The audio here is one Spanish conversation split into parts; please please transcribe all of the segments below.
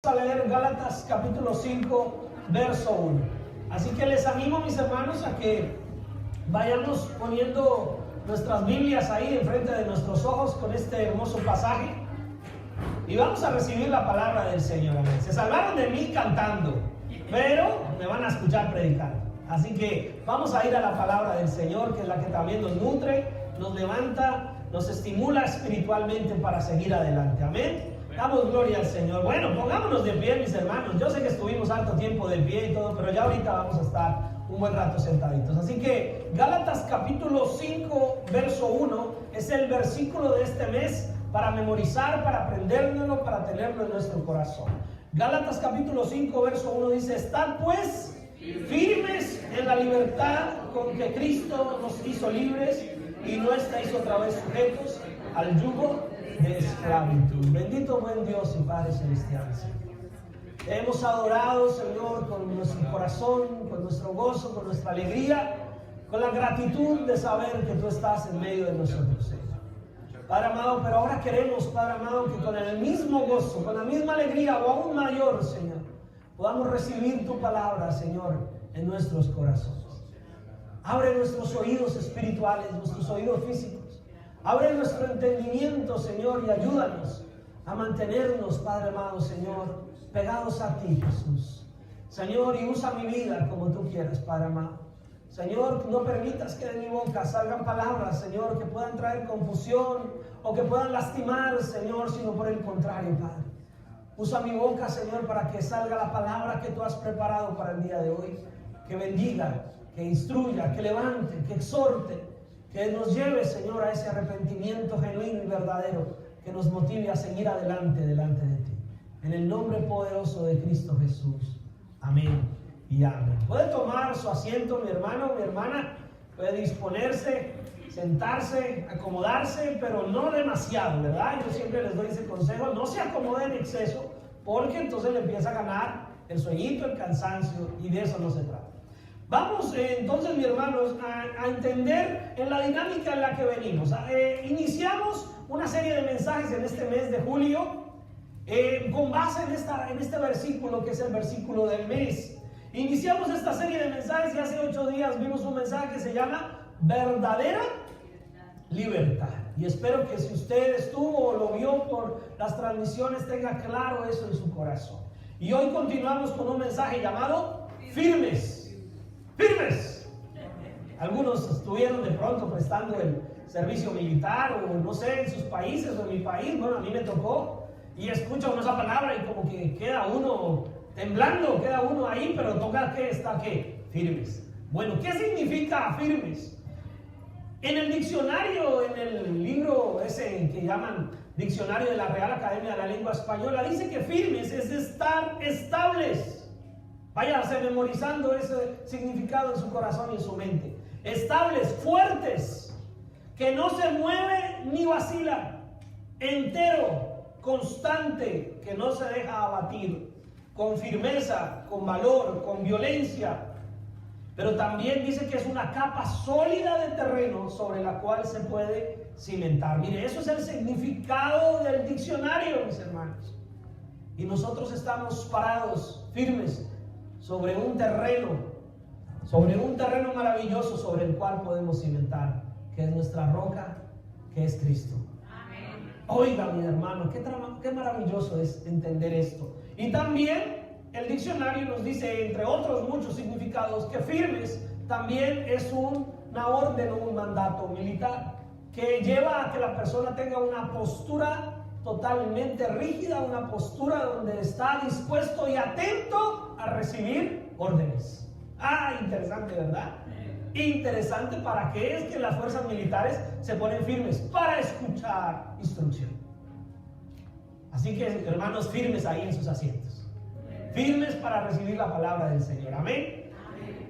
A leer Gálatas capítulo 5 verso 1. Así que les animo, mis hermanos, a que vayamos poniendo nuestras Biblias ahí enfrente de nuestros ojos con este hermoso pasaje y vamos a recibir la palabra del Señor. Amén. Se salvaron de mí cantando, pero me van a escuchar predicando. Así que vamos a ir a la palabra del Señor, que es la que también nos nutre, nos levanta, nos estimula espiritualmente para seguir adelante. Amén. Damos gloria al Señor. Bueno, pongámonos de pie, mis hermanos. Yo sé que estuvimos harto tiempo de pie y todo, pero ya ahorita vamos a estar un buen rato sentaditos. Así que Gálatas capítulo 5 verso 1 es el versículo de este mes para memorizar, para aprendérnoslo, para tenerlo en nuestro corazón. Gálatas capítulo 5 verso 1 dice: estad pues firmes en la libertad con que Cristo nos hizo libres, y no estáis otra vez sujetos al yugo de esclavitud. Bendito buen Dios y Padre celestial. Te hemos adorado, Señor, con nuestro corazón, con nuestro gozo, con nuestra alegría, con la gratitud de saber que tú estás en medio de nosotros, Señor. Padre amado, pero ahora queremos, Padre amado, que con el mismo gozo, con la misma alegría o aún mayor, Señor, podamos recibir tu palabra, Señor, en nuestros corazones. Abre nuestros oídos espirituales, nuestros oídos físicos. Abre nuestro entendimiento, Señor, y ayúdanos a mantenernos, Padre amado, Señor, pegados a ti, Jesús. Señor, y usa mi vida como tú quieras, Padre amado. Señor, no permitas que de mi boca salgan palabras, Señor, que puedan traer confusión o que puedan lastimar, Señor, sino por el contrario, Padre. Usa mi boca, Señor, para que salga la palabra que tú has preparado para el día de hoy, que bendiga, que instruya, que levante, que exhorte, que nos lleve, Señor, a ese arrepentimiento genuino y verdadero, que nos motive a seguir adelante delante de ti. En el nombre poderoso de Cristo Jesús. Amén y amén. Puede tomar su asiento, mi hermano, mi hermana. Puede disponerse, sentarse, acomodarse, pero no demasiado, ¿verdad? Yo siempre les doy ese consejo: no se acomode en exceso, porque entonces le empieza a ganar el sueñito, el cansancio, y de eso no se trata. Vamos entonces, mis hermanos, a entender en la dinámica en la que venimos. Iniciamos una serie de mensajes en este mes de julio con base en este versículo, que es el versículo del mes. Iniciamos esta serie de mensajes y hace 8 días vimos un mensaje que se llama verdadera libertad. Y espero que si usted estuvo o lo vio por las transmisiones tenga claro eso en su corazón. Y hoy continuamos con un mensaje llamado firmes. Firmes. Algunos estuvieron de pronto prestando el servicio militar, o no sé, en sus países o en mi país. Bueno, a mí me tocó, y escucha uno esa palabra y como que queda uno temblando, queda uno ahí, pero toca que está ¿qué? Firmes. Bueno, ¿qué significa firmes? En el diccionario, en el libro ese que llaman Diccionario de la Real Academia de la Lengua Española, dice que firmes es estar estables. Váyase memorizando ese significado en su corazón y en su mente. Estables, fuertes, que no se mueve ni vacila, entero, constante, que no se deja abatir, con firmeza, con valor, con violencia. Pero también dice que es una capa sólida de terreno sobre la cual se puede cimentar. Mire, eso es el significado del diccionario, mis hermanos. Y nosotros estamos parados, firmes, sobre un terreno maravilloso sobre el cual podemos cimentar, que es nuestra roca, que es Cristo. Amén. Oiga, mi hermano, qué maravilloso es entender esto. Y también el diccionario nos dice, entre otros muchos significados, que firmes también es una orden o un mandato militar que lleva a que la persona tenga una postura totalmente rígida, una postura donde está dispuesto y atento a recibir órdenes. Interesante, ¿verdad? Interesante. ¿Para qué es que las fuerzas militares se ponen firmes? Para escuchar instrucción. Así que, hermanos, firmes ahí en sus asientos, firmes para recibir la palabra del Señor. Amén.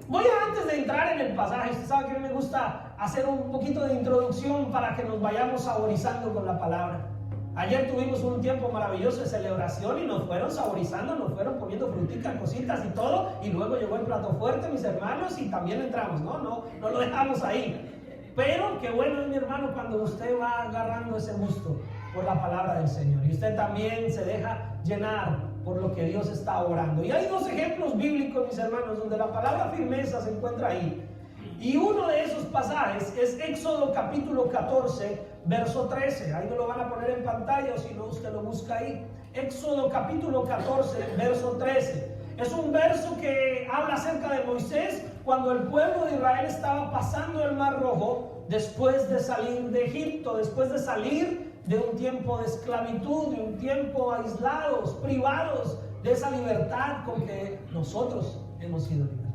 Voy antes de entrar en el pasaje, usted sabe que me gusta hacer un poquito de introducción para que nos vayamos saborizando con la palabra. Ayer tuvimos un tiempo maravilloso de celebración y nos fueron saborizando, nos fueron poniendo frutitas, cositas y todo, y luego llegó el plato fuerte, mis hermanos, y también entramos. No lo dejamos ahí. Pero qué bueno es, mi hermano, cuando usted va agarrando ese gusto por la palabra del Señor y usted también se deja llenar por lo que Dios está orando. Y hay dos ejemplos bíblicos, mis hermanos, donde la palabra firmeza se encuentra ahí. Y uno de esos pasajes es Éxodo capítulo 14, verso 13. Ahí no lo van a poner en pantalla, o si no, usted lo busca ahí. Éxodo capítulo 14, verso 13. Es un verso que habla acerca de Moisés cuando el pueblo de Israel estaba pasando el Mar Rojo después de salir de Egipto, después de salir de un tiempo de esclavitud, de un tiempo aislados, privados de esa libertad con que nosotros hemos sido liberados.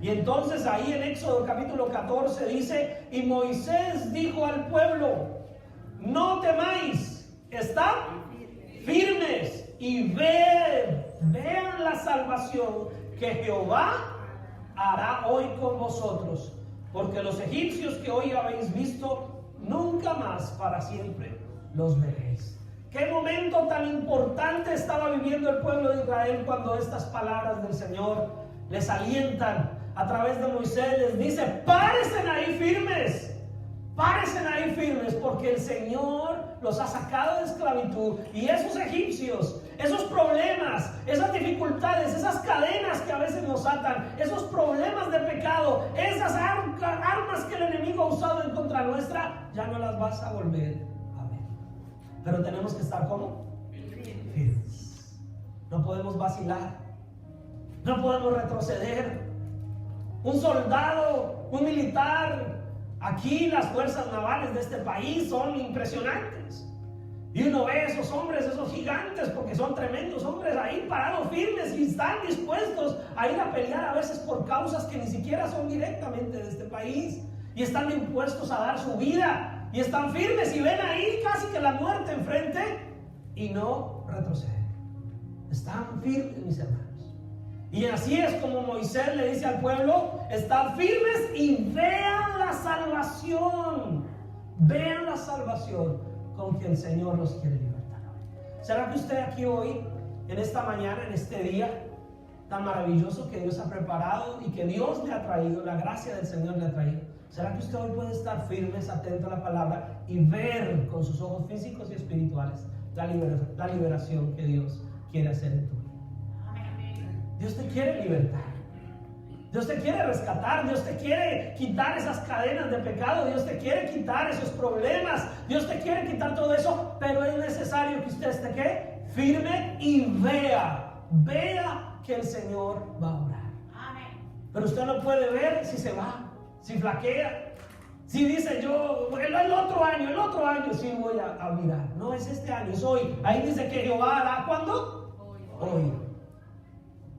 Y entonces ahí en Éxodo capítulo 14 dice: y Moisés dijo al pueblo: no temáis, estad firmes y vean la salvación que Jehová hará hoy con vosotros, porque los egipcios que hoy habéis visto, nunca más para siempre los veréis. Qué momento tan importante estaba viviendo el pueblo de Israel cuando estas palabras del Señor les alientan a través de Moisés. Les dice: párense ahí firmes, porque el Señor los ha sacado de esclavitud, y esos egipcios, esos problemas, esas dificultades, esas cadenas que a veces nos atan, esos problemas de pecado, esas armas que el enemigo ha usado en contra nuestra, ya no las vas a volver a ver. Pero tenemos que estar ¿cómo? Firmes. No podemos vacilar, no podemos retroceder. Un soldado, un militar, aquí las fuerzas navales de este país son impresionantes. Y uno ve esos hombres, esos gigantes, porque son tremendos hombres ahí parados firmes y están dispuestos a ir a pelear a veces por causas que ni siquiera son directamente de este país. Y están dispuestos a dar su vida. Y están firmes y ven ahí casi que la muerte enfrente y no retroceden. Están firmes, mis hermanos. Y así es como Moisés le dice al pueblo: estad firmes y vean la salvación. Vean la salvación con que el Señor los quiere libertar. ¿Será que usted aquí hoy, en esta mañana, en este día tan maravilloso que Dios ha preparado y que Dios le ha traído, la gracia del Señor le ha traído, será que usted hoy puede estar firmes, atento a la palabra y ver con sus ojos físicos y espirituales la liberación que Dios quiere hacer en tu vida? Dios te quiere libertar, Dios te quiere rescatar, Dios te quiere quitar esas cadenas de pecado, Dios te quiere quitar esos problemas, Dios te quiere quitar todo eso, pero es necesario que usted esté ¿qué? Firme y vea que el Señor va a obrar. Pero usted no puede ver si se va, si flaquea, si dice: yo el otro año sí voy a mirar. No es este año, es hoy. Ahí dice que Jehová hará ¿cuándo? Hoy.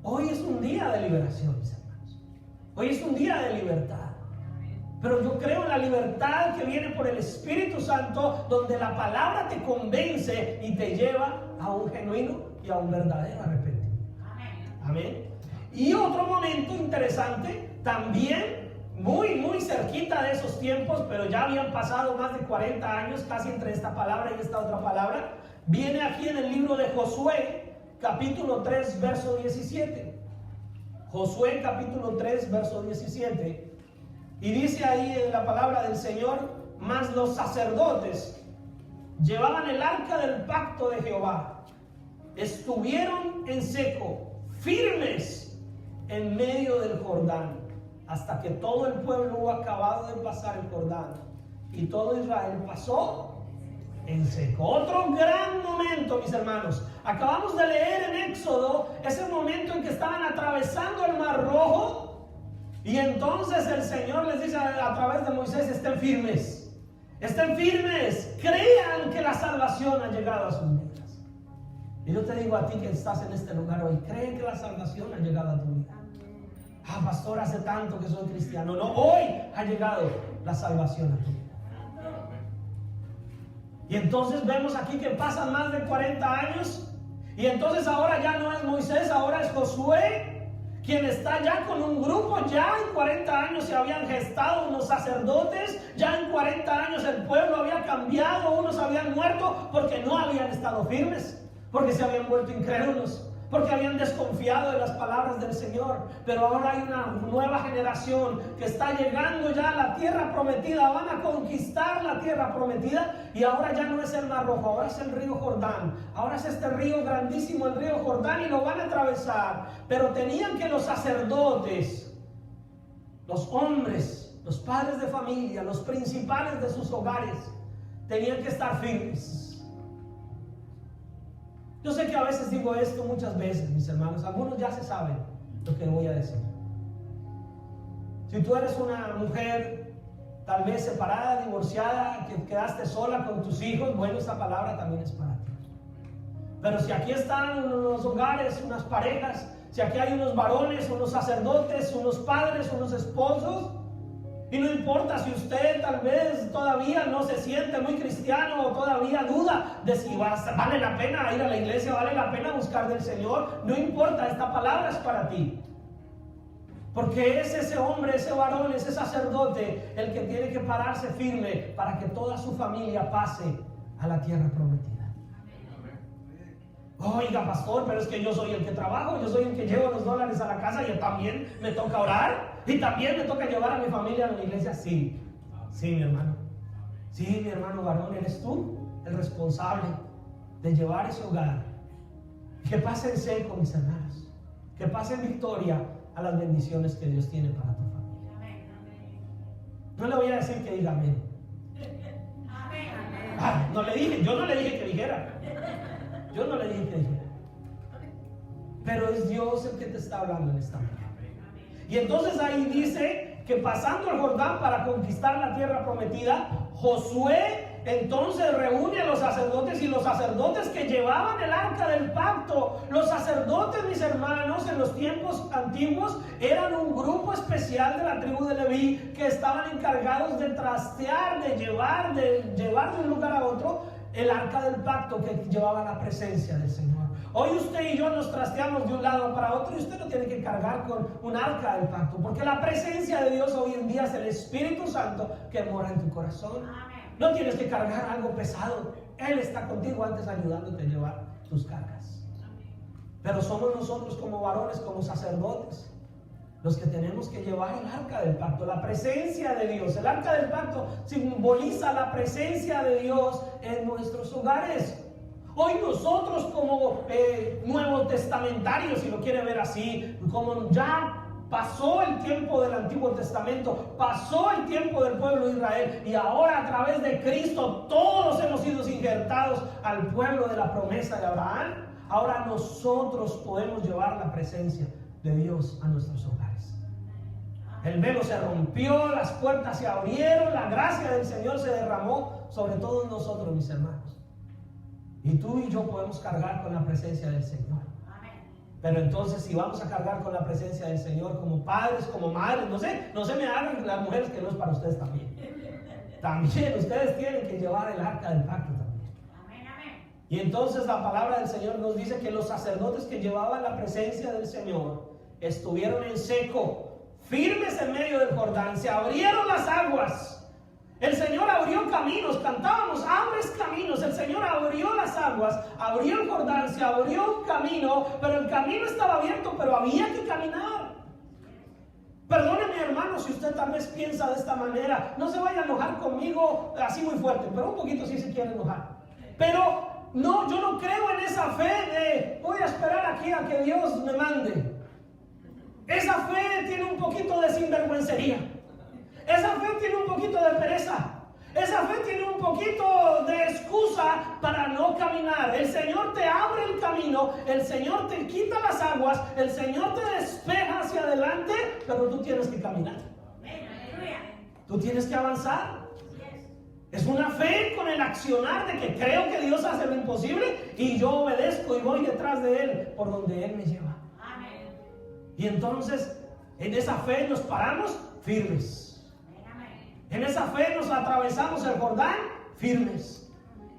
Hoy es un día de liberación, mis hermanos. Hoy es un día de libertad. Pero yo creo en la libertad que viene por el Espíritu Santo, donde la palabra te convence y te lleva a un genuino y a un verdadero arrepentimiento. Amén. Y otro momento interesante, también muy cerquita de esos tiempos, pero ya habían pasado más de 40 años casi entre esta palabra y esta otra palabra, viene aquí en el libro de Josué, capítulo 3, verso 17. Josué capítulo 3, verso 17. Y dice ahí en la palabra del Señor: mas los sacerdotes llevaban el arca del pacto de Jehová, estuvieron en seco, firmes en medio del Jordán, hasta que todo el pueblo hubo acabado de pasar el Jordán, y todo Israel pasó en seco. Otro gran momento, mis hermanos. Acabamos de leer en Éxodo ese momento en que estaban atravesando el Mar Rojo, y entonces el Señor les dice a través de Moisés: estén firmes, crean que la salvación ha llegado a sus vidas. Y yo te digo a ti que estás en este lugar hoy: cree que la salvación ha llegado a tu vida. Ah, pastor, hace tanto que soy cristiano. No, hoy ha llegado la salvación a tu vida. Y entonces vemos aquí que pasan más de 40 años, y entonces ahora ya no es Moisés, ahora es Josué quien está ya con un grupo. Ya en 40 años se habían gestado unos sacerdotes, ya en 40 años el pueblo había cambiado, unos habían muerto porque no habían estado firmes, porque se habían vuelto incrédulos, porque habían desconfiado de las palabras del Señor. Pero ahora hay una nueva generación que está llegando ya a la tierra prometida, van a conquistar la tierra prometida, y ahora ya no es el Mar Rojo, ahora es el río Jordán, ahora es este río grandísimo, el río Jordán, y lo van a atravesar. Pero tenían que los sacerdotes, los hombres, los padres de familia, los principales de sus hogares, tenían que estar firmes. Yo sé que a veces digo esto muchas veces, mis hermanos, algunos ya se saben lo que voy a decir. Si tú eres una mujer tal vez separada, divorciada, que quedaste sola con tus hijos, bueno, esa palabra también es para ti. Pero si aquí están unos hogares, unas parejas, si aquí hay unos varones, unos sacerdotes, unos padres, unos esposos, y no importa si usted tal vez todavía no se siente muy cristiano o todavía duda de si vale la pena ir a la iglesia, vale la pena buscar del Señor, no importa, esta palabra es para ti. Porque es ese hombre, ese varón, ese sacerdote el que tiene que pararse firme para que toda su familia pase a la tierra prometida. Oiga, pastor, pero es que yo soy el que trabajo, yo soy el que llevo los dólares a la casa y también me toca orar. Y también me toca llevar a mi familia a la iglesia. Sí, sí, mi hermano. Sí, mi hermano varón, eres tú el responsable de llevar ese hogar. Que pase en seco, mis hermanos. Que pase en victoria a las bendiciones que Dios tiene para tu familia. No le voy a decir que diga amén. No le dije, yo no le dije que dijera. Yo no le dije que dijera. Pero es Dios el que te está hablando en esta mañana. Y entonces ahí dice que pasando el Jordán para conquistar la tierra prometida, Josué entonces reúne a los sacerdotes, y los sacerdotes que llevaban el arca del pacto, los sacerdotes, mis hermanos, en los tiempos antiguos eran un grupo especial de la tribu de Leví que estaban encargados de trastear, de llevar de un lugar a otro el arca del pacto que llevaba la presencia del Señor. Hoy usted y yo nos trasteamos de un lado para otro, y usted no tiene que cargar con un arca del pacto, porque la presencia de Dios hoy en día es el Espíritu Santo que mora en tu corazón. No tienes que cargar algo pesado. Él está contigo antes ayudándote a llevar tus cargas. Pero somos nosotros como varones, como sacerdotes, los que tenemos que llevar el arca del pacto, la presencia de Dios. El arca del pacto simboliza la presencia de Dios en nuestros hogares. Hoy nosotros como nuevo testamentario, si lo quiere ver así, como ya pasó el tiempo del Antiguo Testamento, pasó el tiempo del pueblo de Israel, y ahora a través de Cristo todos hemos sido injertados al pueblo de la promesa de Abraham. Ahora nosotros podemos llevar la presencia de Dios a nuestros hogares. El velo se rompió, las puertas se abrieron, la gracia del Señor se derramó sobre todos nosotros, mis hermanos. Y tú y yo podemos cargar con la presencia del Señor. Pero entonces, si vamos a cargar con la presencia del Señor como padres, como madres, no se me hagan las mujeres que no es para ustedes también. También ustedes tienen que llevar el arca del pacto también. Y entonces la palabra del Señor nos dice que los sacerdotes que llevaban la presencia del Señor estuvieron en seco, firmes en medio del Jordán, se abrieron las aguas. El Señor abrió caminos, cantábamos, abres caminos. El Señor abrió las aguas, abrió el Jordán, se abrió un camino, pero el camino estaba abierto, pero había que caminar. Perdóneme, hermano, si usted tal vez piensa de esta manera. No se vaya a enojar conmigo así muy fuerte, pero un poquito sí se quiere enojar. Pero no, yo no creo en esa fe de voy a esperar aquí a que Dios me mande. Esa fe tiene un poquito de sinvergüencería. Esa fe tiene un poquito de pereza. Esa fe tiene un poquito de excusa para no caminar. El Señor te abre el camino, el Señor te quita las aguas, el Señor te despeja hacia adelante, pero tú tienes que caminar. Tú tienes que avanzar. Es una fe con el accionar de que creo que Dios hace lo imposible y yo obedezco y voy detrás de Él por donde Él me lleva. Y entonces en esa fe nos paramos firmes. En esa fe nos atravesamos el Jordán firmes.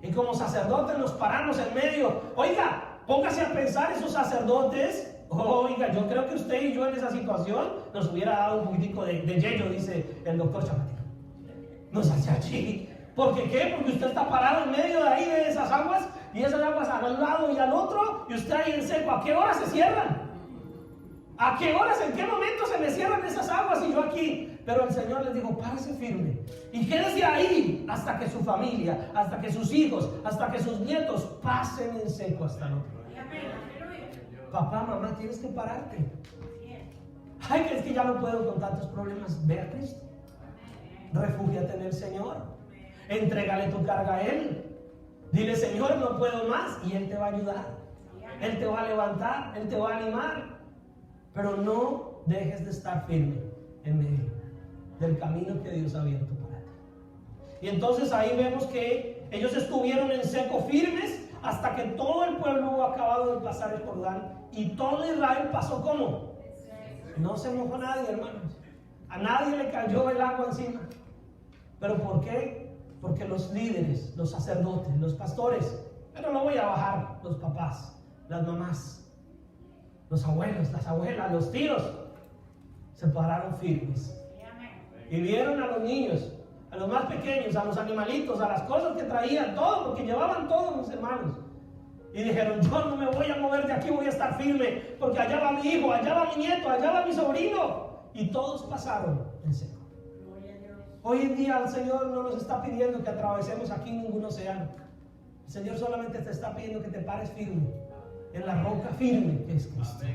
Y como sacerdotes nos paramos en medio. Oiga, póngase a pensar esos sacerdotes. Oiga, yo creo que usted y yo en esa situación nos hubiera dado un poquitico de yello, dice el doctor Chapatín. Nos hace allí. ¿Por qué? Porque usted está parado en medio de ahí de esas aguas y esas aguas al lado y al otro, y usted ahí en seco. ¿A qué hora se cierran? ¿A qué horas, en qué momento se me cierran esas aguas y yo aquí? Pero el Señor les dijo, párese firme y quédese ahí hasta que su familia, hasta que sus hijos, hasta que sus nietos pasen en seco hasta el otro lado. Papá, mamá, tienes que pararte. Ay, que es que ya no puedo con tantos problemas. Ve a Cristo. Refúgiate en el Señor. Entrégale tu carga a Él. Dile, Señor, no puedo más, y Él te va a ayudar. Él te va a levantar, Él te va a animar. Pero no dejes de estar firme en medio del camino que Dios ha abierto para ti. Y entonces ahí vemos que ellos estuvieron en seco firmes hasta que todo el pueblo hubo acabado de pasar el Jordán. Y todo Israel pasó como. No se mojó nadie, hermanos. A nadie le cayó el agua encima. ¿Pero por qué? Porque los líderes, los sacerdotes, los pastores, pero no voy a bajar, los papás, las mamás, los abuelos, las abuelas, los tíos, se pararon firmes. Y vieron a los niños, a los más pequeños, a los animalitos, a las cosas que traían, todo, porque llevaban todo, mis hermanos. Y dijeron, yo no me voy a mover de aquí, voy a estar firme, porque allá va mi hijo, allá va mi nieto, allá va mi sobrino. Y todos pasaron en seco. Hoy en día el Señor no nos está pidiendo que atravesemos aquí ningún océano. El Señor solamente te está pidiendo que te pares firme en la roca firme que es Cristo.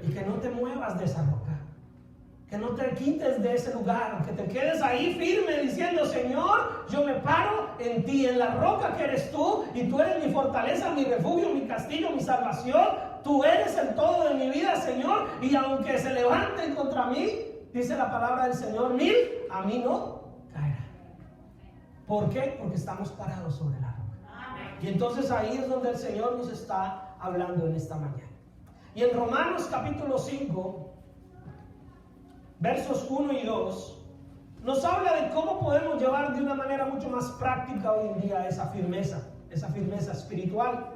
Y que no te muevas de esa roca, que no te quites de ese lugar, que te quedes ahí firme diciendo, Señor, yo me paro en ti, en la roca que eres tú, y tú eres mi fortaleza, mi refugio, mi castillo, mi salvación. Tú eres el todo de mi vida, Señor, y aunque se levanten contra mí, dice la palabra del Señor, 1000 a mí no caerán. ¿Por qué? Porque estamos parados sobre la roca. Y entonces ahí es donde el Señor nos está hablando en esta mañana. Y en Romanos capítulo 5, versos 1 y 2, nos habla de cómo podemos llevar de una manera mucho más práctica hoy en día esa firmeza espiritual.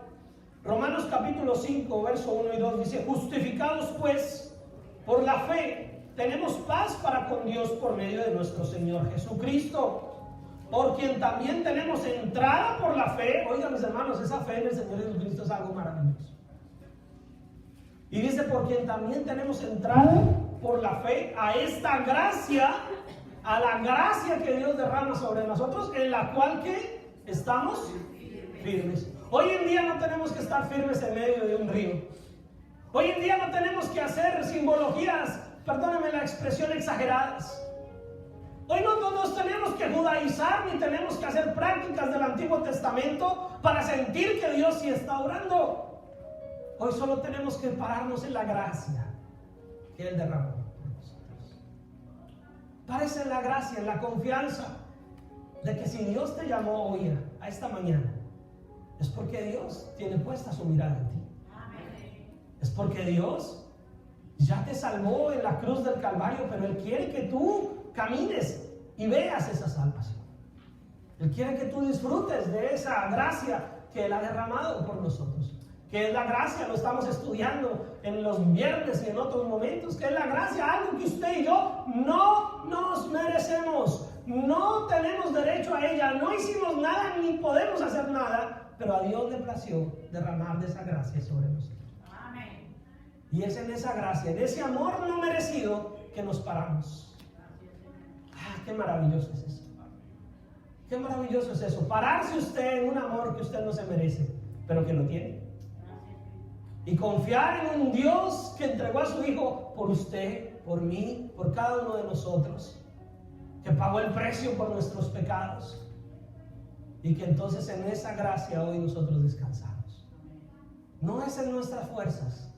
Romanos capítulo 5, verso 1 y 2 dice, justificados pues por la fe, tenemos paz para con Dios por medio de nuestro Señor Jesucristo, por quien también tenemos entrada por la fe. Oigan, mis hermanos, esa fe en el Señor Jesucristo es algo maravilloso. Y dice, por quien también tenemos entrada por la fe a esta gracia, a la gracia que Dios derrama sobre nosotros, en la cual que estamos firmes. Hoy en día no tenemos que estar firmes en medio de un río. Hoy en día no tenemos que hacer simbologías, perdónenme la expresión, exageradas. Hoy no nos tenemos que judaizar ni tenemos que hacer prácticas del Antiguo Testamento para sentir que Dios sí está obrando. Hoy solo tenemos que pararnos en la gracia que Él derramó por nosotros. Párese en la gracia, en la confianza de que si Dios te llamó hoy a esta mañana, es porque Dios tiene puesta su mirada en ti. Es porque Dios ya te salvó en la cruz del Calvario, pero Él quiere que tú camines y veas esa salvación. Él quiere que tú disfrutes de esa gracia que Él ha derramado por nosotros. Que es la gracia, lo estamos estudiando en los viernes y en otros momentos, que es la gracia, algo que usted y yo no nos merecemos, no tenemos derecho a ella, no hicimos nada ni podemos hacer nada, pero a Dios le plació derramar de esa gracia sobre nosotros. Amén. Y es en esa gracia, en ese amor no merecido que nos paramos. Ah, qué maravilloso es eso. Qué maravilloso es eso, pararse usted en un amor que usted no se merece, pero que lo tiene. Y confiar en un Dios que entregó a su Hijo por usted, por mí, por cada uno de nosotros, que pagó el precio por nuestros pecados, y que entonces en esa gracia hoy nosotros descansamos. No es en nuestras fuerzas,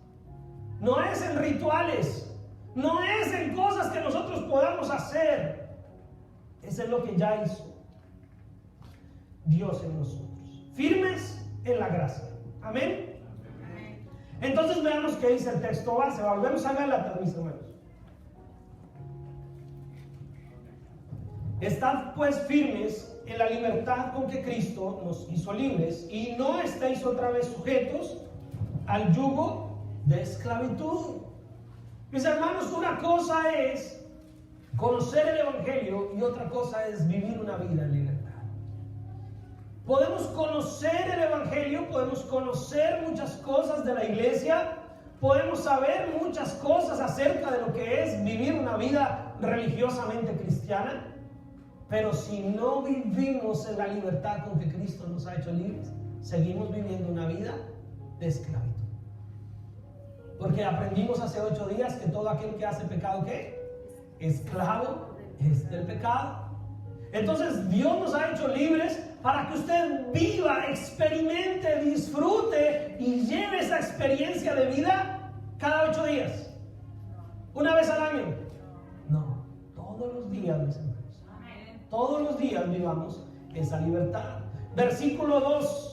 no es en rituales, no es en cosas que nosotros podamos hacer, es en lo que ya hizo Dios en nosotros, firmes en la gracia. Amén. Entonces veamos qué dice el texto base. Volvemos a Gálatas, mis hermanos. Estad pues firmes en la libertad con que Cristo nos hizo libres, y no estéis otra vez sujetos al yugo de esclavitud. Mis hermanos, una cosa es conocer el Evangelio y otra cosa es vivir una vida en libertad. podemos conocer el Evangelio, podemos conocer muchas cosas de la iglesia, podemos saber muchas cosas acerca de lo que es vivir una vida religiosamente cristiana, pero si no vivimos en la libertad con que Cristo nos ha hecho libres, seguimos viviendo una vida de esclavitud. Porque aprendimos hace 8 días que todo aquel que hace pecado, ¿qué? Esclavo es del pecado. Entonces Dios nos ha hecho libres para que usted viva, experimente, disfrute y lleve esa experiencia de vida cada 8 días. ¿Una vez al año? No, todos los días, mis hermanos. Todos los días vivamos esa libertad. Versículo 2.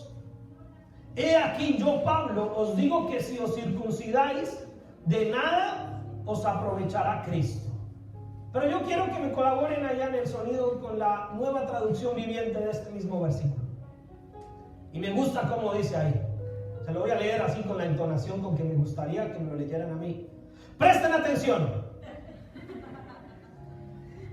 He aquí yo, Pablo, os digo que si os circuncidáis, de nada os aprovechará Cristo. Pero yo quiero que me colaboren allá en el sonido con la Nueva Traducción Viviente de este mismo versículo. Y me gusta cómo dice ahí. Se lo voy a leer así con la entonación con que me gustaría que me lo leyeran a mí. Presten atención.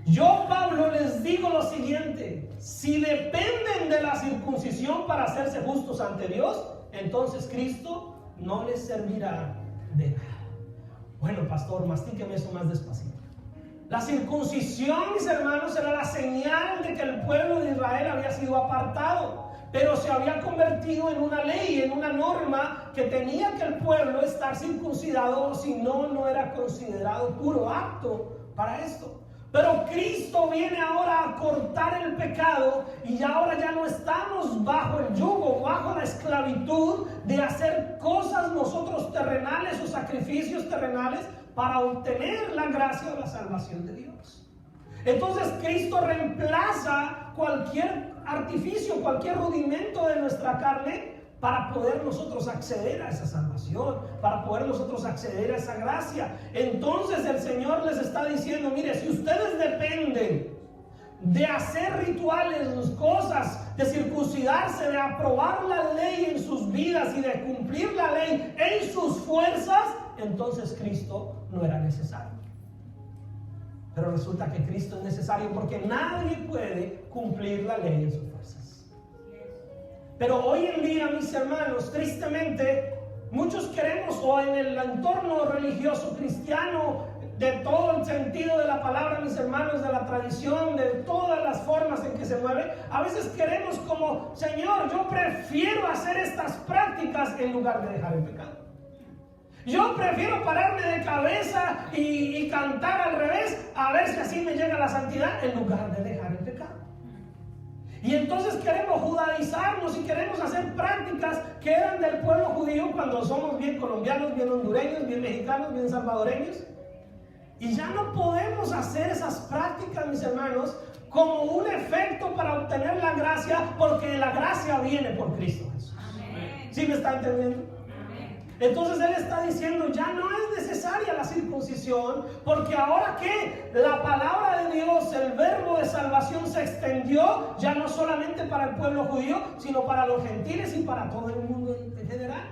Yo, Pablo, les digo lo siguiente: si dependen de la circuncisión para hacerse justos ante Dios, entonces Cristo no les servirá de nada. Bueno, pastor, mastíqueme eso más despacito. La circuncisión, mis hermanos, era la señal de que el pueblo de Israel había sido apartado, pero se había convertido en una ley, en una norma que tenía que el pueblo estar circuncidado, o si no, no era considerado puro, apto para esto. Pero Cristo viene ahora a cortar el pecado y ahora ya no estamos bajo el yugo, bajo la esclavitud de hacer cosas nosotros terrenales o sacrificios terrenales para obtener la gracia o la salvación de Dios. Entonces Cristo reemplaza cualquier artificio, cualquier rudimento de nuestra carne para poder nosotros acceder a esa salvación, para poder nosotros acceder a esa gracia. Entonces el Señor les está diciendo: mire, si ustedes dependen de hacer rituales, cosas, de circuncidarse, de aprobar la ley en sus vidas y de cumplir la ley en sus fuerzas, entonces Cristo no era necesario. Pero resulta que Cristo es necesario porque nadie puede cumplir la ley en sus fuerzas. Pero hoy en día, mis hermanos, tristemente, muchos queremos, o en el entorno religioso cristiano, de todo el sentido de la palabra, mis hermanos, de la tradición, de todas las formas en que se mueve, a veces queremos como: Señor, yo prefiero hacer estas prácticas en lugar de dejar el pecado. Yo prefiero pararme de cabeza y cantar al revés, a ver si así me llega la santidad, en lugar de dejar el pecado. Y entonces queremos judaizarnos y queremos hacer prácticas que eran del pueblo judío cuando somos bien colombianos, bien hondureños, bien mexicanos, bien salvadoreños. Y ya no podemos hacer esas prácticas, mis hermanos, como un efecto para obtener la gracia, porque la gracia viene por Cristo Jesús. ¿Sí me está entendiendo? Entonces Él está diciendo: ya no es necesaria la circuncisión, porque ahora que la palabra de Dios, el verbo de salvación se extendió, ya no solamente para el pueblo judío, sino para los gentiles y para todo el mundo en general.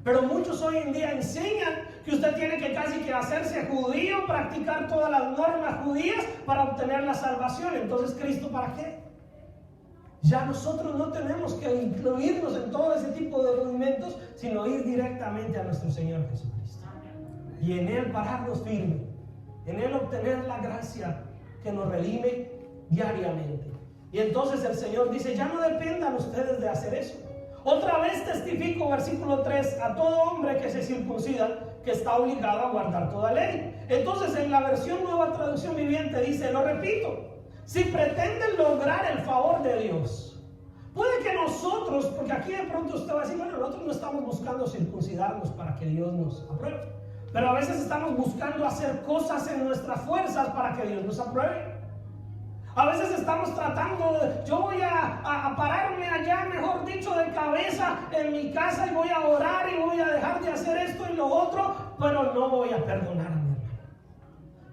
Pero muchos hoy en día enseñan que usted tiene que casi que hacerse judío, practicar todas las normas judías para obtener la salvación. Entonces, ¿Cristo para qué? Ya nosotros no tenemos que incluirnos en todo ese tipo de rudimentos, sino ir directamente a nuestro Señor Jesucristo. Y en Él pararnos firme, en Él obtener la gracia que nos redime diariamente. Y entonces el Señor dice: ya no dependan ustedes de hacer eso. Otra vez testifico, versículo 3, a todo hombre que se circuncida, que está obligado a guardar toda ley. Entonces en la versión Nueva Traducción Viviente dice, lo repito: si pretenden lograr el favor de Dios, puede que nosotros, porque aquí de pronto usted va a decir, bueno, nosotros no estamos buscando circuncidarnos para que Dios nos apruebe, pero a veces estamos buscando hacer cosas en nuestras fuerzas para que Dios nos apruebe. A veces estamos tratando de, yo voy a pararme allá, mejor dicho, de cabeza en mi casa y voy a orar y voy a dejar de hacer esto y lo otro, pero no voy a perdonar a mi hermano.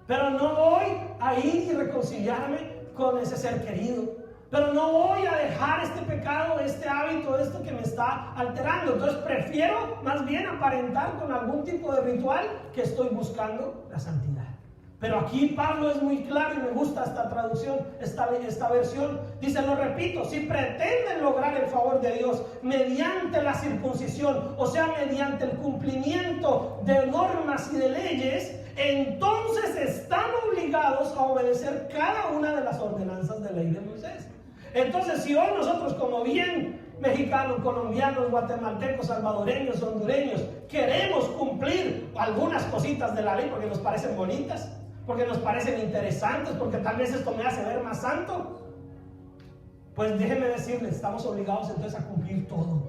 Pero no voy a ir y reconciliarme con ese ser querido. Pero no voy a dejar este pecado, este hábito, esto que me está alterando. Entonces prefiero más bien aparentar con algún tipo de ritual que estoy buscando la santidad. Pero aquí Pablo es muy claro y me gusta esta traducción, esta versión. Dice, lo repito, si pretenden lograr el favor de Dios mediante la circuncisión, o sea, mediante el cumplimiento de normas y de leyes, entonces están obligados a obedecer cada una de las ordenanzas de ley de Moisés. Entonces, si hoy nosotros, como bien mexicanos, colombianos, guatemaltecos, salvadoreños, hondureños, queremos cumplir algunas cositas de la ley porque nos parecen bonitas, porque nos parecen interesantes, porque tal vez esto me hace ver más santo, pues déjenme decirles, estamos obligados entonces a cumplir todo.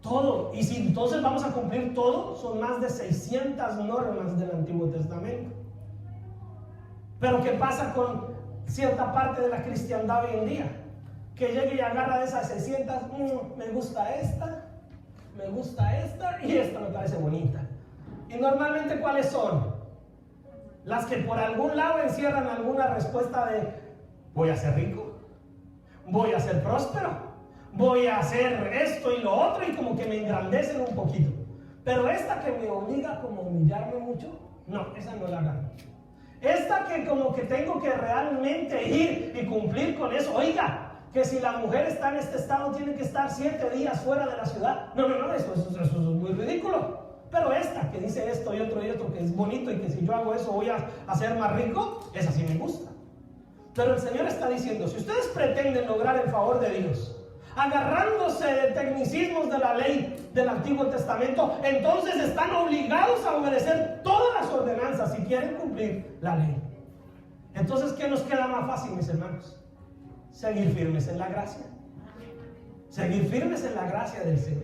Todo. Y si entonces vamos a cumplir todo, son más de 600 normas del Antiguo Testamento. Pero ¿qué pasa con cierta parte de la cristiandad hoy en día? Que llegue y agarra de esas 600, me gusta esta y esta me parece bonita. Y normalmente, ¿cuáles son? Las que por algún lado encierran alguna respuesta de voy a ser rico, voy a ser próspero, voy a hacer esto y lo otro, y como que me engrandecen un poquito. Pero esta que me obliga como a humillarme mucho, no, esa no la gano. Esta que como que tengo que realmente ir y cumplir con eso. Oiga, que si la mujer está en este estado tiene que estar 7 días fuera de la ciudad. No, eso es muy ridículo. Pero esta que dice esto y otro, que es bonito y que si yo hago eso voy a ser más rico, esa sí me gusta. Pero el Señor está diciendo, si ustedes pretenden lograr el favor de Dios, agarrándose de tecnicismos de la ley del Antiguo Testamento, entonces están obligados a obedecer todas las ordenanzas si quieren cumplir la ley. Entonces, ¿qué nos queda más fácil, mis hermanos? Seguir firmes en la gracia. Seguir firmes en la gracia del Señor.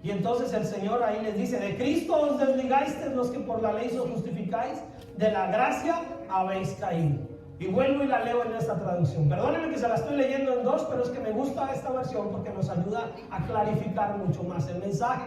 Y entonces el Señor ahí les dice, de Cristo os desligasteis los que por la ley os justificáis, de la gracia habéis caído. Y vuelvo y la leo en esta traducción. Perdónenme que se la estoy leyendo en dos, pero es que me gusta esta versión porque nos ayuda a clarificar mucho más el mensaje.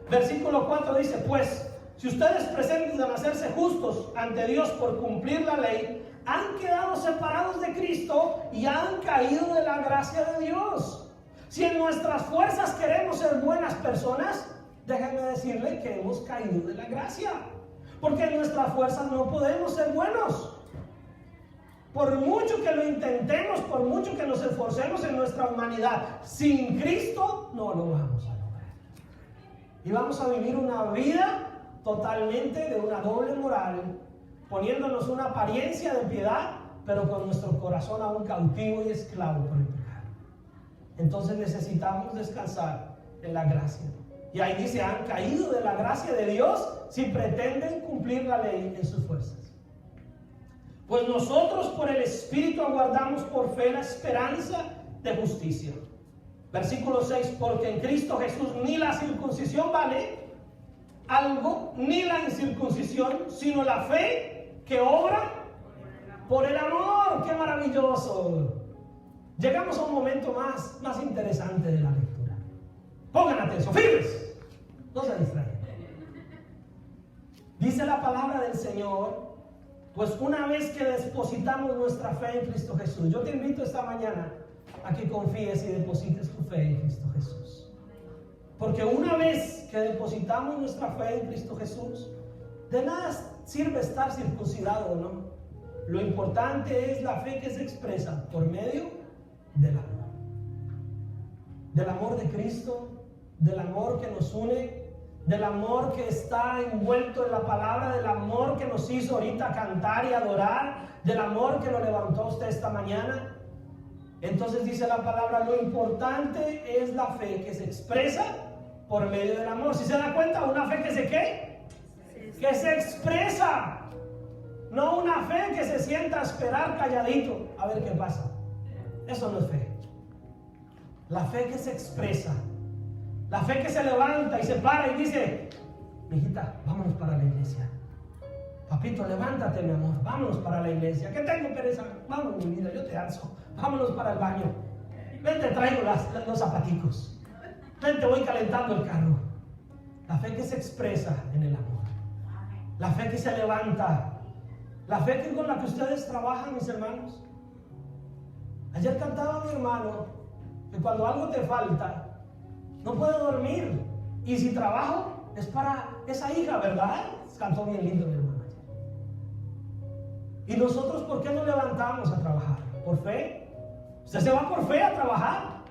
Versículo 4 dice, pues, si ustedes pretenden hacerse justos ante Dios por cumplir la ley, han quedado separados de Cristo y han caído de la gracia de Dios. Si en nuestras fuerzas queremos ser buenas personas, déjenme decirle que hemos caído de la gracia. Porque en nuestras fuerzas no podemos ser buenos. Por mucho que lo intentemos, por mucho que nos esforcemos en nuestra humanidad, sin Cristo no lo vamos a lograr. Y vamos a vivir una vida totalmente de una doble moral, poniéndonos una apariencia de piedad, pero con nuestro corazón aún cautivo y esclavo por el pecado. Entonces necesitamos descansar en la gracia. Y ahí dice, han caído de la gracia de Dios si pretenden cumplir la ley en sus fuerzas. Pues nosotros por el Espíritu aguardamos por fe la esperanza de justicia. Versículo 6, porque en Cristo Jesús ni la circuncisión vale algo, ni la incircuncisión, sino la fe que obra por el amor. ¡Qué maravilloso! Llegamos a un momento más interesante de la lectura. Pongan atención, firmes, no se distraigan. Dice la palabra del Señor, pues una vez que depositamos nuestra fe en Cristo Jesús, yo te invito esta mañana a que confíes y deposites tu fe en Cristo Jesús. Porque una vez que depositamos nuestra fe en Cristo Jesús, de nada sirve estar circuncidado o no. Lo importante es la fe que se expresa por medio del amor. Del amor de Cristo, del amor que nos une, del amor que está envuelto en la palabra, del amor que nos hizo ahorita cantar y adorar, del amor que lo levantó usted esta mañana. Entonces dice la palabra, lo importante es la fe que se expresa por medio del amor. Si se da cuenta, una fe que se ¿qué? Que se expresa. No una fe que se sienta a esperar calladito a ver qué pasa. Eso no es fe. La fe que se expresa. La fe que se levanta y se para y dice, mijita, vámonos para la iglesia. Papito, levántate, mi amor, vámonos para la iglesia. ¿Qué tengo pereza? Vámonos, mi vida, yo te alzo. Vámonos para el baño. Ven, te traigo los zapaticos. Ven, te voy calentando el carro. La fe que se expresa en el amor. La fe que se levanta. La fe que con la que ustedes trabajan, mis hermanos. Ayer cantaba mi hermano que cuando algo te falta, no puedo dormir. Y si trabajo, es para esa hija, ¿verdad? Cantó bien lindo mi hermana. ¿Y nosotros por qué nos levantamos a trabajar? ¿Por fe? Usted se va por fe a trabajar.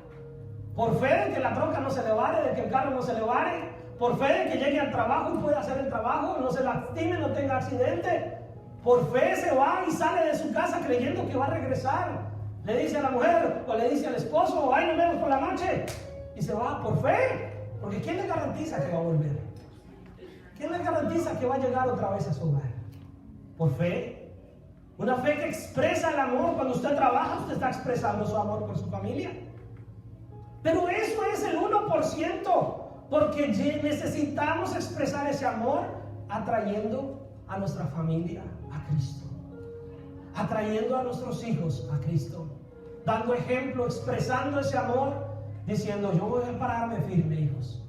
Por fe de que la troca no se le vare, de que el carro no se le vare. Por fe de que llegue al trabajo y pueda hacer el trabajo, no se lastime, no tenga accidente. Por fe se va y sale de su casa creyendo que va a regresar. Le dice a la mujer o le dice al esposo, ay, nos vemos por la noche. Y se va por fe. Porque ¿quién le garantiza que va a volver? ¿Quién le garantiza que va a llegar otra vez a su hogar? Por fe. Una fe que expresa el amor. Cuando usted trabaja, usted está expresando su amor por su familia. Pero eso es el 1%. Porque necesitamos expresar ese amor atrayendo a nuestra familia a Cristo. Atrayendo a nuestros hijos a Cristo. Dando ejemplo, expresando ese amor. Diciendo, yo voy a pararme firme, hijos.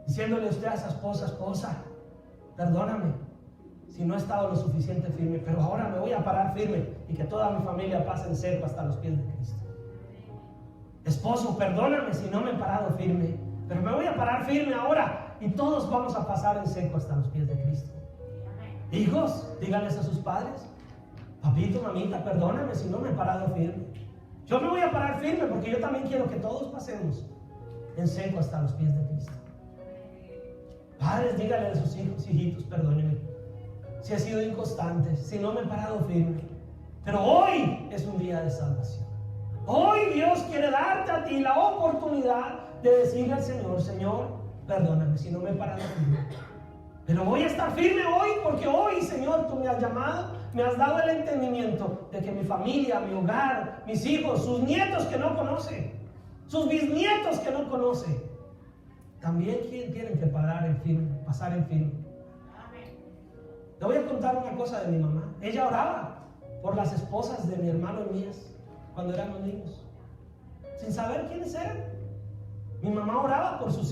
Diciéndole usted a esa esposa, perdóname si no he estado lo suficiente firme, pero ahora me voy a parar firme y que toda mi familia pase en seco hasta los pies de Cristo. Esposo, perdóname si no me he parado firme, pero me voy a parar firme ahora y todos vamos a pasar en seco hasta los pies de Cristo. Hijos, díganles a sus padres, papito, mamita, perdóname si no me he parado firme. Yo me voy a parar firme porque yo también quiero que todos pasemos en seco hasta los pies de Cristo. Padres, díganle a sus hijos, hijitos, perdónenme si he sido inconstante, si no me he parado firme. Pero hoy es un día de salvación. Hoy Dios quiere darte a ti la oportunidad de decirle al Señor, Señor, perdóname si no me he parado firme. Pero voy a estar firme hoy porque hoy, Señor, tú me has llamado, me has dado el entendimiento de que mi familia, mi hogar, mis hijos, sus nietos que no conoce, sus bisnietos que no conoce, también tienen que pasar en firme. Le voy a contar una cosa de mi mamá. Ella oraba por las esposas de mi hermano y mías cuando éramos niños, sin saber quiénes eran. Mi mamá oraba por sus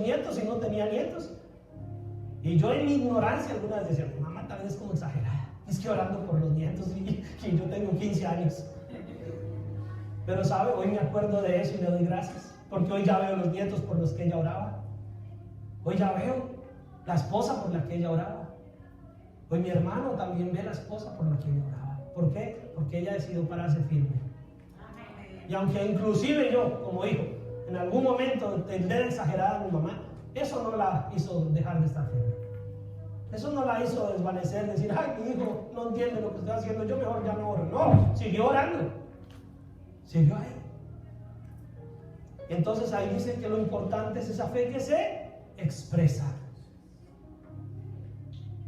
nietos y no tenía nietos. Y yo en mi ignorancia alguna vez decía, mi mamá tal vez es como exagerada. Es que orando por los nietos y yo tengo 15 años. Pero sabe, hoy me acuerdo de eso y le doy gracias. Porque hoy ya veo los nietos por los que ella oraba. Hoy ya veo la esposa por la que ella oraba. Hoy mi hermano también ve la esposa por la que ella oraba. ¿Por qué? Porque ella decidió pararse firme. Y aunque inclusive yo, como hijo, en algún momento tendré exagerada a mi mamá, eso no la hizo dejar de estar firme. Eso no la hizo desvanecer, decir, ay, mi hijo no entiende lo que está haciendo, yo mejor ya no oro. No, siguió orando. Siguió ahí. Y entonces ahí dice que lo importante es esa fe que se expresa.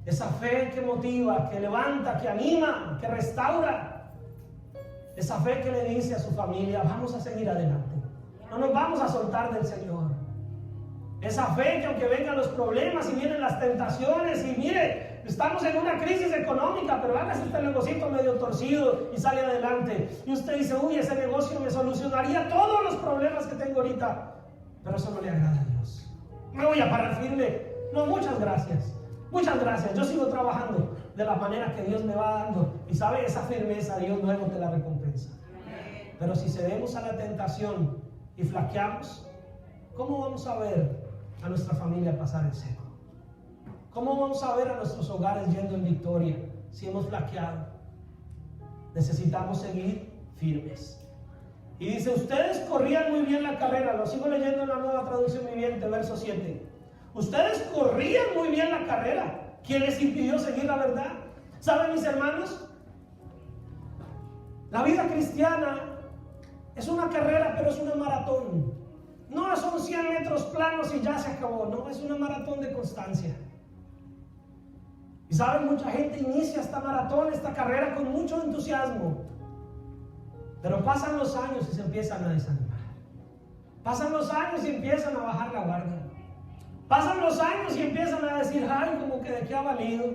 Esa fe que motiva, que levanta, que anima, que restaura. Esa fe que le dice a su familia, vamos a seguir adelante. No nos vamos a soltar del Señor. Esa fe que aunque vengan los problemas y vienen las tentaciones y mire, estamos en una crisis económica, pero hágase este negocito medio torcido y sale adelante. Y usted dice, uy, ese negocio me solucionaría todos los problemas que tengo ahorita. Pero eso no le agrada a Dios. Me voy a parar firme. No, muchas gracias. Muchas gracias. Yo sigo trabajando de la manera que Dios me va dando. Y sabe, esa firmeza Dios luego te la recompensa. Pero si cedemos a la tentación y flaqueamos, ¿cómo vamos a ver a nuestra familia pasar en seco? ¿Cómo vamos a ver a nuestros hogares yendo en victoria si hemos flaqueado? Necesitamos seguir firmes. Y dice, ustedes corrían muy bien la carrera. Lo sigo leyendo en la Nueva Traducción Viviente, verso 7. Ustedes corrían muy bien la carrera. ¿Quién les impidió seguir la verdad? ¿Saben, mis hermanos? La vida cristiana es una carrera, pero es una maratón. No son 100 metros planos y ya se acabó. No, es una maratón de constancia. Y saben, mucha gente inicia esta maratón, esta carrera con mucho entusiasmo. Pero pasan los años y se empiezan a desanimar. Pasan los años y empiezan a bajar la guardia. Pasan los años y empiezan a decir, ay, como que de qué ha valido.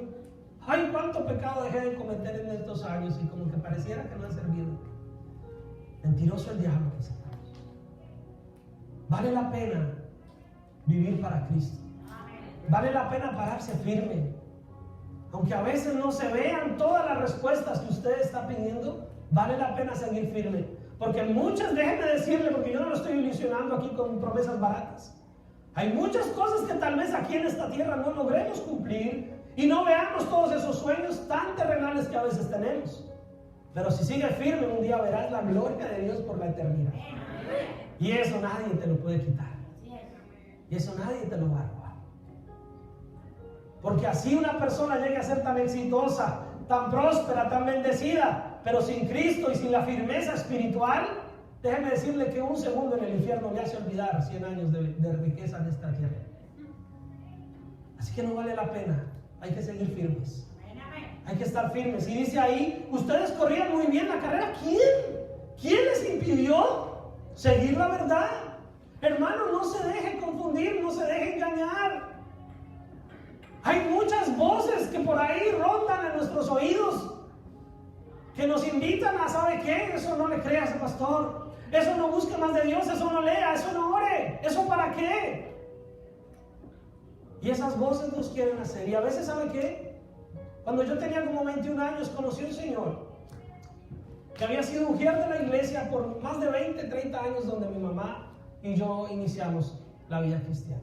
Ay, cuánto pecado dejé de cometer en estos años y como que pareciera que no ha servido. Mentiroso el diablo, mis hermanos. Vale la pena vivir para Cristo. Vale la pena pararse firme. Aunque a veces no se vean todas las respuestas que usted está pidiendo, vale la pena seguir firme. Porque muchas, déjenme decirle, porque yo no lo estoy ilusionando aquí con promesas baratas. Hay muchas cosas que tal vez aquí en esta tierra no logremos cumplir y no veamos todos esos sueños tan terrenales que a veces tenemos. Pero si sigues firme, un día verás la gloria de Dios por la eternidad. Y eso nadie te lo puede quitar. Y eso nadie te lo va a robar. Porque así una persona llegue a ser tan exitosa, tan próspera, tan bendecida, pero sin Cristo y sin la firmeza espiritual, déjeme decirle que un segundo en el infierno le hace olvidar 100 años de riqueza en esta tierra. Así que no vale la pena. Hay que seguir firmes. Hay que estar firmes. Y dice ahí, ustedes corrían muy bien la carrera. ¿Quién les impidió seguir la verdad? Hermano, no se deje confundir, no se deje engañar. Hay muchas voces que por ahí rondan en nuestros oídos, que nos invitan a, ¿sabe qué? Eso no le crea a ese pastor. Eso no busque más de Dios, eso no lea, eso no ore. ¿Eso para qué? Y esas voces nos quieren hacer. Y a veces, ¿sabe qué? Cuando yo tenía como 21 años, conocí a un señor que había sido mujer de la iglesia por más de 20, 30 años, donde mi mamá y yo iniciamos la vida cristiana.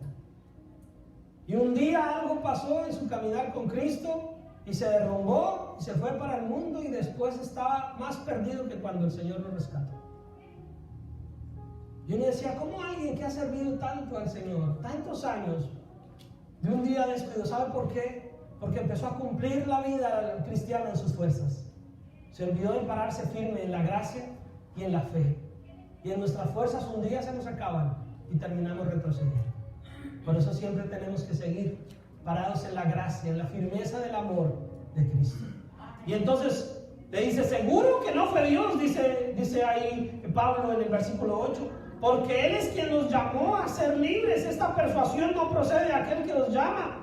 Y un día algo pasó en su caminar con Cristo y se derrumbó y se fue para el mundo, y después estaba más perdido que cuando el Señor lo rescató. Yo le decía, ¿cómo alguien que ha servido tanto al Señor, tantos años, de un día descuido? ¿Sabe por qué? Porque empezó a cumplir la vida cristiana en sus fuerzas. Se olvidó de pararse firme en la gracia y en la fe. Y en nuestras fuerzas un día se nos acaban y terminamos retrocediendo. Por eso siempre tenemos que seguir parados en la gracia, en la firmeza del amor de Cristo. Y entonces le dice, seguro que no fue Dios, dice ahí Pablo en el versículo 8, porque Él es quien nos llamó a ser libres. Esta persuasión no procede de aquel que nos llama.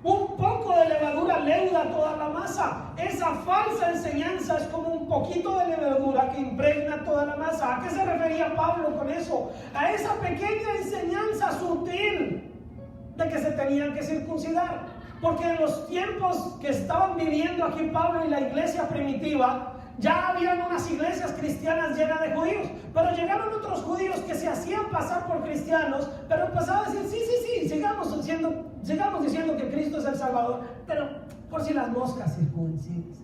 Un poco de levadura leuda toda la masa. Esa falsa enseñanza es como un poquito de levadura que impregna toda la masa. ¿A qué se refería Pablo con eso? A esa pequeña enseñanza sutil de que se tenían que circuncidar. Porque en los tiempos que estaban viviendo aquí Pablo y la iglesia primitiva, ya habían unas iglesias cristianas llenas de judíos, pero llegaron otros judíos que se hacían pasar por cristianos, pero empezaban a decir, sí, sigamos diciendo que Cristo es el Salvador, pero por si las moscas circuncídense.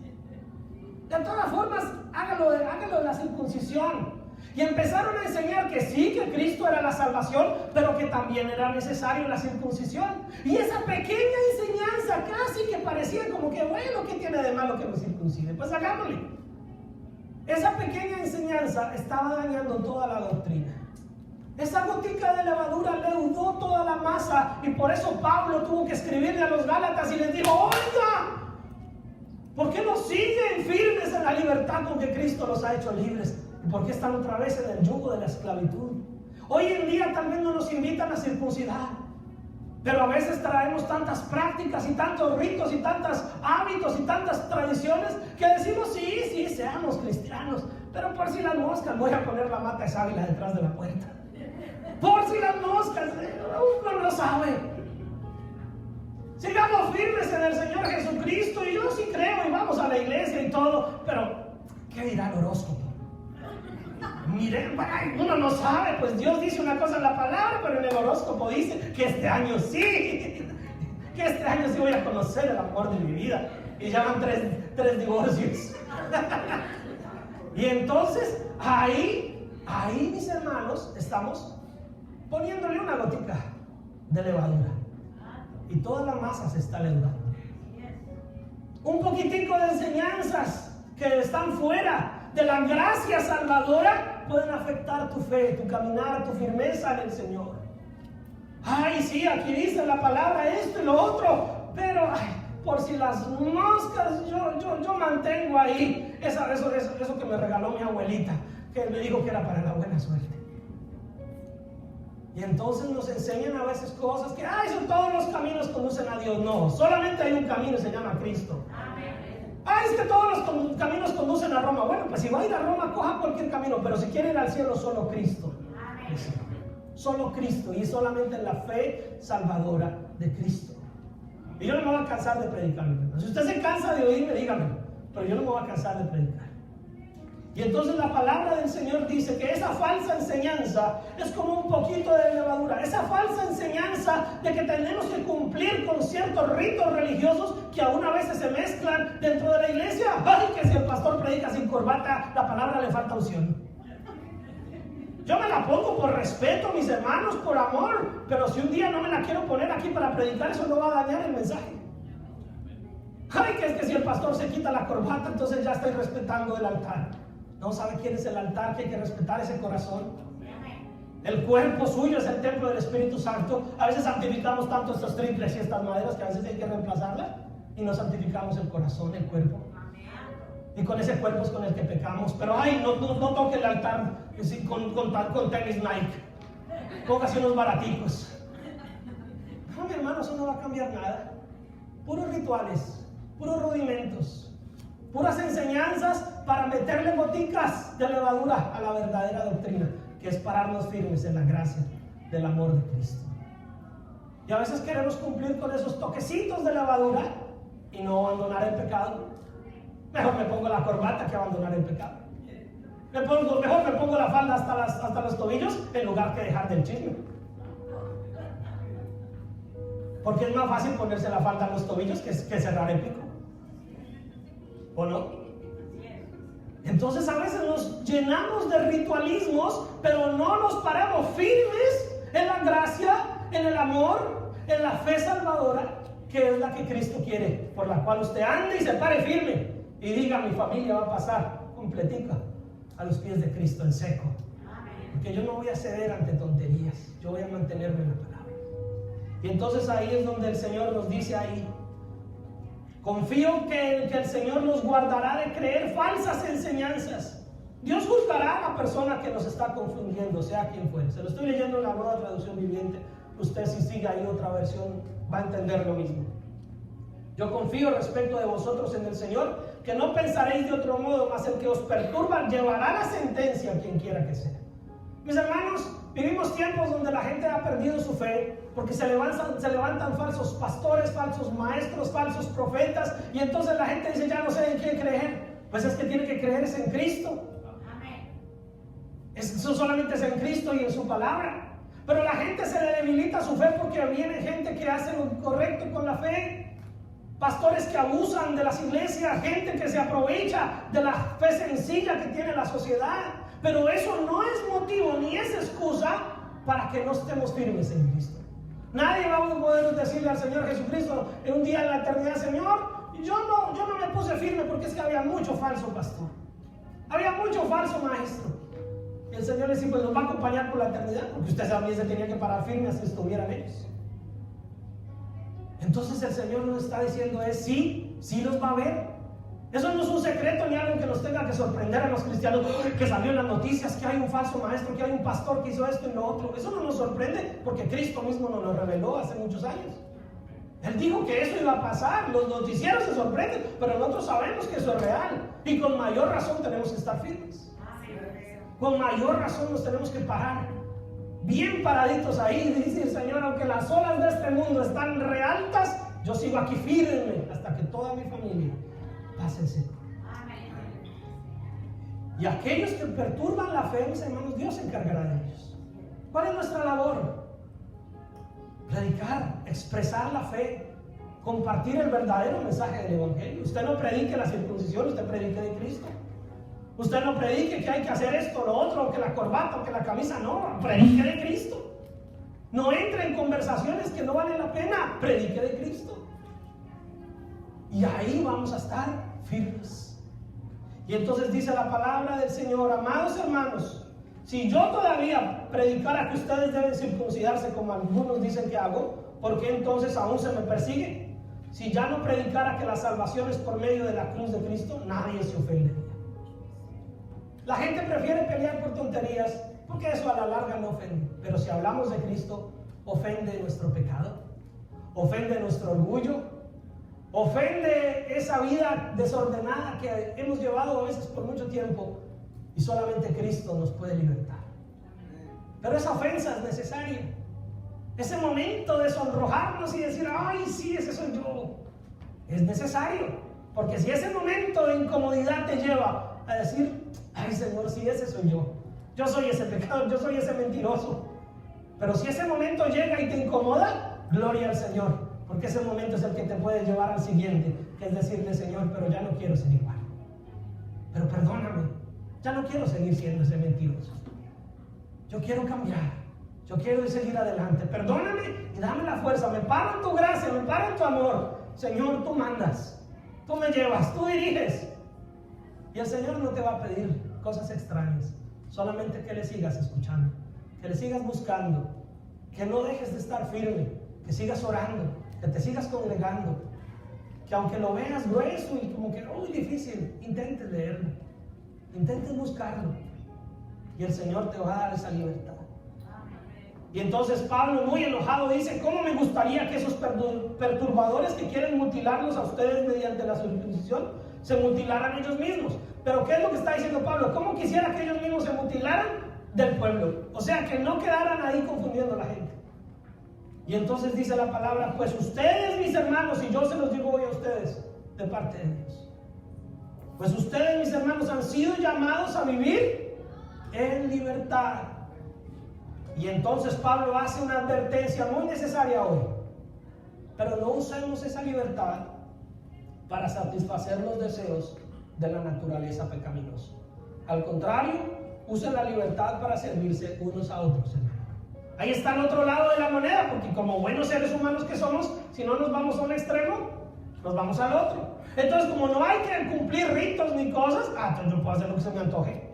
De todas formas, hágalo de la circuncisión. Y empezaron a enseñar que sí, que Cristo era la salvación, pero que también era necesario la circuncisión. Y esa pequeña enseñanza casi que parecía como que, bueno, ¿qué tiene de malo que me circuncide? Pues hagámosle. Esa pequeña enseñanza estaba dañando toda la doctrina. Esa gotica de levadura leudó toda la masa, y por eso Pablo tuvo que escribirle a los Gálatas y les dijo, oiga, ¿por qué no siguen firmes en la libertad con que Cristo los ha hecho libres? ¿Y por qué están otra vez en el yugo de la esclavitud? Hoy en día también no nos invitan a circuncidar, pero a veces traemos tantas prácticas y tantos ritos y tantos hábitos y tantas tradiciones que decimos, sí, seamos cristianos, pero por si las moscas voy a poner la mata de sábila detrás de la puerta. Por si las moscas, uno no sabe. Sigamos firmes en el Señor Jesucristo, y yo sí creo y vamos a la iglesia y todo, pero ¿qué dirá el horóscopo? Miren, uno no sabe, pues Dios dice una cosa en la palabra, pero en el horóscopo dice que este año sí voy a conocer el amor de mi vida. Y llaman tres divorcios. Y entonces, ahí, mis hermanos, estamos poniéndole una gotica de levadura. Y toda la masa se está leudando. Un poquitico de enseñanzas que están fuera de la gracia salvadora pueden afectar tu fe, tu caminar, tu firmeza en el Señor. Ay, sí, aquí dice la palabra esto y lo otro, pero por si las moscas, yo mantengo ahí eso que me regaló mi abuelita, que me dijo que era para la buena suerte. Y entonces nos enseñan a veces cosas que, son todos los caminos conducen a Dios. No, solamente hay un camino y se llama Cristo. Es que todos los caminos conducen a Roma. Bueno, pues si va a ir a Roma, coja cualquier camino, pero si quiere ir al cielo, solo Cristo. Solo Cristo, y solamente en la fe salvadora de Cristo. Y yo no me voy a cansar de predicar. Si usted se cansa de oírme, dígame, pero yo no me voy a cansar de predicar. Y entonces la palabra del Señor dice que esa falsa enseñanza es como un poquito de levadura. Esa falsa enseñanza de que tenemos que cumplir con ciertos ritos religiosos que aún a veces se mezclan dentro de la iglesia. Ay, que si el pastor predica sin corbata, la palabra le falta unción. Yo me la pongo por respeto, mis hermanos, por amor, pero si un día no me la quiero poner aquí para predicar, eso no va a dañar el mensaje. Ay, que es que si el pastor se quita la corbata, entonces ya estoy respetando el altar. ¿No sabe quién es el altar? Que hay que respetar ese corazón. El cuerpo suyo es el templo del Espíritu Santo. A veces santificamos tanto estos triples y estas maderas que a veces hay que reemplazarlas y no santificamos el corazón, el cuerpo. Y con ese cuerpo es con el que pecamos. Pero ay, no toque el altar con tenis Nike. Póngase unos baraticos. No, mi hermano, eso no va a cambiar nada. Puros rituales, puros rudimentos, puras enseñanzas para meterle goticas de levadura a la verdadera doctrina, que es pararnos firmes en la gracia del amor de Cristo. Y a veces queremos cumplir con esos toquecitos de levadura y no abandonar el pecado. Mejor me pongo la corbata que abandonar el pecado. Mejor me pongo la falda hasta los tobillos en lugar que dejar del chisme. Porque es más fácil ponerse la falda a los tobillos que cerrar el pico. ¿O no? Entonces a veces nos llenamos de ritualismos, pero no nos paramos firmes en la gracia, en el amor, en la fe salvadora, que es la que Cristo quiere, por la cual usted ande y se pare firme y diga: mi familia va a pasar completica a los pies de Cristo en seco. Porque yo no voy a ceder ante tonterías, yo voy a mantenerme en la palabra. Y entonces ahí es donde el Señor nos dice ahí: confío que el Señor nos guardará de creer falsas enseñanzas. Dios juzgará a la persona que nos está confundiendo, sea quien fuere. Se lo estoy leyendo en la Nueva Traducción Viviente. Usted, si sigue ahí otra versión, va a entender lo mismo. Yo confío respecto de vosotros en el Señor, que no pensaréis de otro modo, mas el que os perturba llevará la sentencia a quien quiera que sea. Mis hermanos, vivimos tiempos donde la gente ha perdido su fe, porque se levantan falsos pastores, falsos maestros, falsos profetas, y entonces la gente dice: ya no sé en quién creer. Pues es que tiene que creerse en Cristo. Eso solamente es en Cristo y en su palabra. Pero la gente se le debilita su fe porque viene gente que hace lo correcto con la fe. Pastores que abusan de las iglesias, gente que se aprovecha de la fe sencilla que tiene la sociedad. Pero eso no es motivo ni es excusa para que no estemos firmes en Cristo. Nadie va a poder decirle al Señor Jesucristo en un día en la eternidad: Señor, yo no me puse firme porque es que había mucho falso pastor, había mucho falso maestro. Y el Señor le dice: pues nos va a acompañar por la eternidad, porque usted también se tenía que parar firme así estuvieran ellos. Entonces el Señor nos está diciendo sí los va a ver. Eso no es un secreto ni algo que nos tenga que sorprender a los cristianos, que salió en las noticias que hay un falso maestro, que hay un pastor que hizo esto y lo otro. Eso no nos sorprende porque Cristo mismo nos lo reveló hace muchos años. Él dijo que eso iba a pasar. Los noticieros se sorprenden, pero nosotros sabemos que eso es real, y con mayor razón tenemos que estar firmes. Con mayor razón nos tenemos que parar bien paraditos ahí y decir: Señor, aunque las olas de este mundo están re altas, yo sigo aquí firme hasta que toda mi familia pase seco. Y aquellos que perturban la fe, mis hermanos, Dios se encargará de ellos. ¿Cuál es nuestra labor? Predicar, expresar la fe, compartir el verdadero mensaje del Evangelio. Usted no predique la circuncisión, usted predique de Cristo. Usted no predique que hay que hacer esto, lo otro, o que la corbata, o que la camisa. No, predique de Cristo. No entre en conversaciones que no valen la pena. Predique de Cristo. Y ahí vamos a estar firmes. Y entonces dice la palabra del Señor: amados hermanos, si yo todavía predicara que ustedes deben circuncidarse, como algunos dicen que hago, ¿por qué entonces aún se me persigue? Si ya no predicara que la salvación es por medio de la cruz de Cristo, nadie se ofendería. La gente prefiere pelear por tonterías porque eso a la larga no ofende. Pero si hablamos de Cristo, ofende nuestro pecado, ofende nuestro orgullo, ofende esa vida desordenada que hemos llevado a veces por mucho tiempo, y solamente Cristo nos puede libertar. Pero esa ofensa es necesaria. Ese momento de sonrojarnos y decir: ay, sí, ese soy yo, es necesario. Porque si ese momento de incomodidad te lleva a decir, ay Señor, si ese soy yo soy ese pecador, yo soy ese mentiroso. Pero si ese momento llega y te incomoda, gloria al Señor, porque ese momento es el que te puede llevar al siguiente, que es decirle, Señor, pero ya no quiero ser igual, pero perdóname, ya no quiero seguir siendo ese mentiroso, yo quiero cambiar, yo quiero seguir adelante, perdóname y dame la fuerza, me paro en tu gracia, me paro en tu amor. Señor, tú mandas, tú me llevas, tú diriges. Y el Señor no te va a pedir cosas extrañas, solamente que le sigas escuchando, que le sigas buscando, que no dejes de estar firme, que sigas orando, que te sigas congregando, que aunque lo veas grueso y como que muy difícil, intentes leerlo, intentes buscarlo, y el Señor te va a dar esa libertad. Y entonces Pablo, muy enojado, dice, ¿cómo me gustaría que esos perturbadores que quieren mutilarlos a ustedes mediante la circuncisión, se mutilaran ellos mismos? Pero ¿qué es lo que está diciendo Pablo? ¿Cómo quisiera que ellos mismos se mutilaran del pueblo? O sea, que no quedaran ahí confundiendo a la gente. Y entonces dice la palabra, pues ustedes, mis hermanos, y yo se los digo hoy a ustedes, de parte de Dios, pues ustedes, mis hermanos, han sido llamados a vivir en libertad. Y entonces Pablo hace una advertencia muy necesaria hoy. Pero no usemos esa libertad para satisfacer los deseos de la naturaleza pecaminosa. Al contrario, usen la libertad para servirse unos a otros. Ahí está el otro lado de la moneda, porque como buenos seres humanos que somos, si no nos vamos a un extremo, nos vamos al otro. Entonces, como no hay que cumplir ritos ni cosas, entonces yo puedo hacer lo que se me antoje.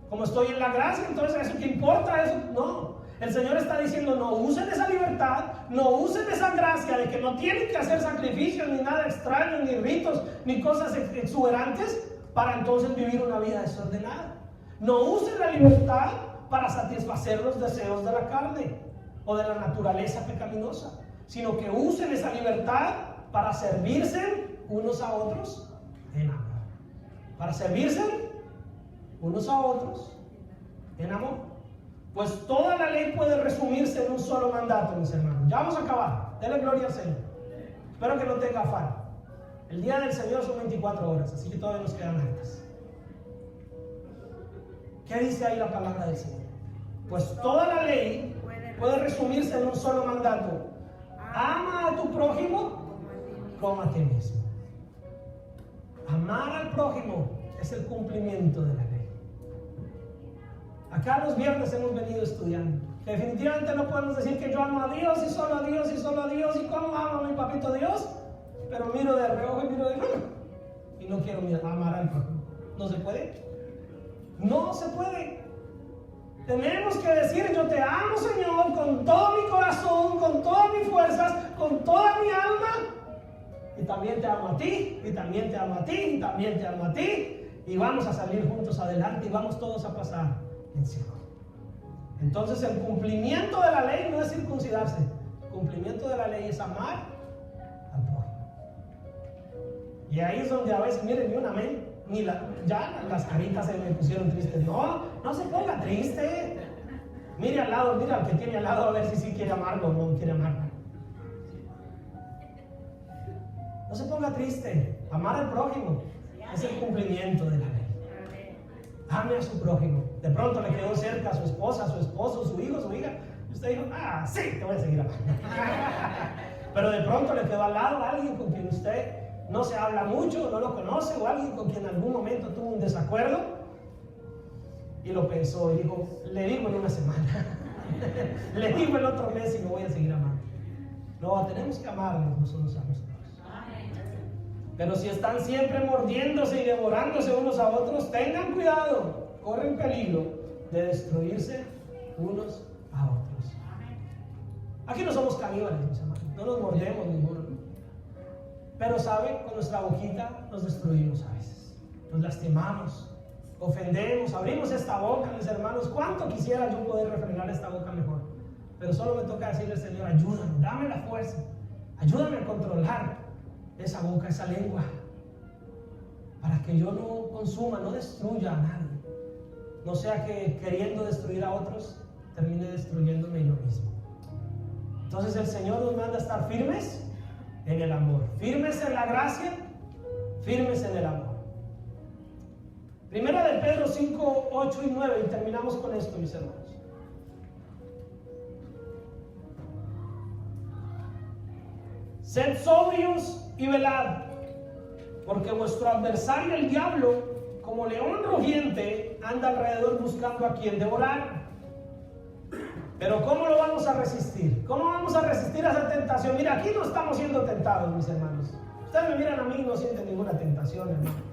Como estoy en la gracia, entonces ¿eso qué importa? Eso no. El Señor está diciendo, no usen esa libertad, no usen esa gracia de que no tienen que hacer sacrificios, ni nada extraño, ni ritos, ni cosas exuberantes, para entonces vivir una vida desordenada. No usen la libertad para satisfacer los deseos de la carne o de la naturaleza pecaminosa, sino que usen esa libertad para servirse unos a otros en amor. Para servirse unos a otros en amor. Pues toda la ley puede resumirse en un solo mandato, mis hermanos. Ya vamos a acabar. Denle gloria al Señor. Espero que no tenga afán. El día del Señor son 24 horas, así que todavía nos quedan hartas. ¿Qué dice ahí la palabra del Señor? Pues toda la ley puede resumirse en un solo mandato. Ama a tu prójimo como a ti mismo. Amar al prójimo es el cumplimiento de la ley. Acá los viernes hemos venido estudiando. Definitivamente no podemos decir que yo amo a Dios y solo a Dios y solo a Dios. ¿Y cómo amo a mi papito Dios? Pero miro de reojo y miro de reojo. Y no quiero amar al prójimo. ¿No se puede? No se puede. Tenemos que decir, yo te amo, Señor, con todo mi corazón, con todas mis fuerzas, con toda mi alma. Y también te amo a ti, y también te amo a ti, y también te amo a ti. Y vamos a salir juntos adelante y vamos todos a pasar encima. Entonces el cumplimiento de la ley no es circuncidarse. El cumplimiento de la ley es amar al prójimo. Y ahí es donde a veces, miren, ni un amén, ya las caritas se me pusieron tristes. No se ponga triste. Mire al lado, mira al que tiene al lado a ver si sí quiere amarlo o no quiere amarlo. No se ponga triste. Amar al prójimo es el cumplimiento de la ley. Ame a su prójimo. De pronto le quedó cerca a su esposa, a su esposo, su hijo, su hija. Y usted dijo, sí, te voy a seguir amando. Pero de pronto le quedó al lado a alguien con quien usted no se habla mucho, no lo conoce, o alguien con quien en algún momento tuvo un desacuerdo. Y lo pensó y dijo, le digo en una semana. Le digo el otro mes y me voy a seguir amando. No, tenemos que amarnos los unos a los otros. Pero si están siempre mordiéndose y devorándose unos a otros, tengan cuidado, corren peligro de destruirse unos a otros. Aquí no somos caníbales, mis hermanos, no nos mordemos ninguno. Pero sabe, con nuestra boquita nos destruimos a veces, nos lastimamos, ofendemos, abrimos esta boca, mis hermanos. ¿Cuánto quisiera yo poder refrenar esta boca mejor? Pero solo me toca decirle, Señor, ayúdame, dame la fuerza, ayúdame a controlar esa boca, esa lengua, para que yo no consuma, no destruya a nadie, no sea que queriendo destruir a otros termine destruyéndome yo mismo. Entonces el Señor nos manda a estar firmes en el amor, firmes en la gracia, firmes en el amor. Primera de Pedro 5, 8 y 9, y terminamos con esto, mis hermanos. Sed sobrios y velad, porque vuestro adversario el diablo, como león rugiente, anda alrededor buscando a quien devorar. Pero ¿cómo lo vamos a resistir? ¿Cómo vamos a resistir a esa tentación? Mira, aquí no estamos siendo tentados, mis hermanos. Ustedes me miran a mí y no sienten ninguna tentación, hermano.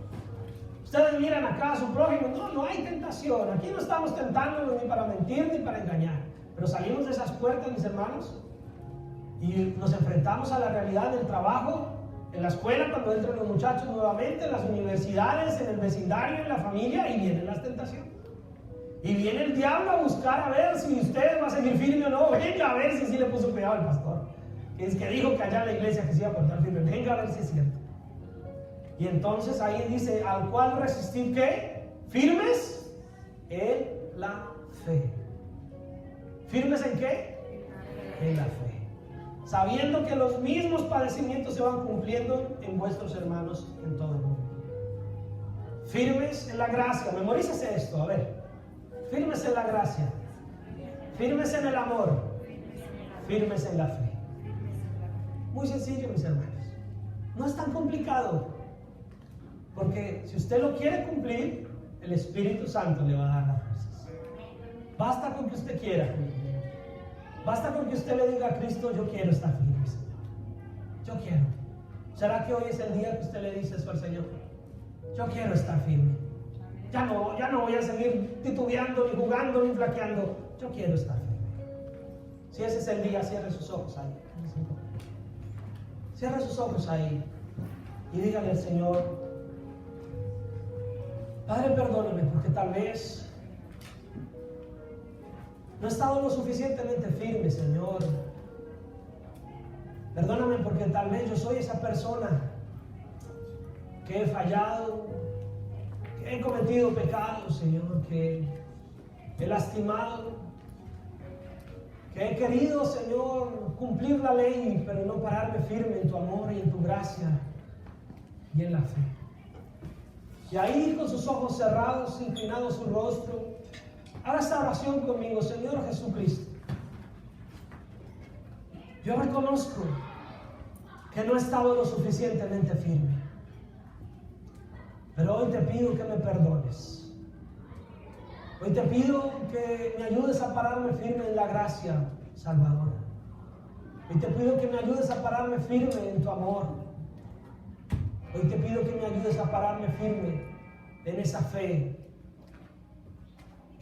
Ustedes miran acá a su prójimo, no hay tentación. Aquí no estamos tentándonos ni para mentir ni para engañar. Pero salimos de esas puertas, mis hermanos, y nos enfrentamos a la realidad del trabajo, en la escuela, cuando entran los muchachos nuevamente, en las universidades, en el vecindario, en la familia, y vienen las tentaciones. Y viene el diablo a buscar a ver si usted va a seguir firme o no. Venga a ver si sí le puso cuidado al pastor, que es que dijo que allá en la iglesia que se iba a portar firme. Venga a ver si es cierto. Y entonces ahí dice, al cual resistir, ¿qué? Firmes en la fe. ¿Firmes en qué? En la fe. Sabiendo que los mismos padecimientos se van cumpliendo en vuestros hermanos en todo el mundo. Firmes en la gracia. Memorícese esto, a ver. Firmes en la gracia. Firmes en el amor. Firmes en la fe. Muy sencillo, mis hermanos. No es tan complicado. Porque si usted lo quiere cumplir, el Espíritu Santo le va a dar las fuerzas. Basta con que usted quiera. Basta con que usted le diga a Cristo, yo quiero estar firme, Señor. Yo quiero. ¿Será que hoy es el día que usted le dice eso al Señor? Yo quiero estar firme. Ya no voy a seguir titubeando, ni jugando, ni flaqueando. Yo quiero estar firme. Si ese es el día, cierre sus ojos ahí. Cierre sus ojos ahí. Y dígale al Señor, Padre, perdóname, porque tal vez no he estado lo suficientemente firme, Señor. Perdóname porque tal vez yo soy esa persona que he fallado, que he cometido pecados, Señor, que he lastimado, que he querido, Señor, cumplir la ley, pero no pararme firme en tu amor y en tu gracia y en la fe. Y ahí, con sus ojos cerrados, inclinado su rostro, haga esta oración conmigo. Señor Jesucristo, yo reconozco que no he estado lo suficientemente firme, pero hoy te pido que me perdones. Hoy te pido que me ayudes a pararme firme en la gracia salvadora. Hoy te pido que me ayudes a pararme firme en tu amor. Hoy te pido que me ayudes a pararme firme en esa fe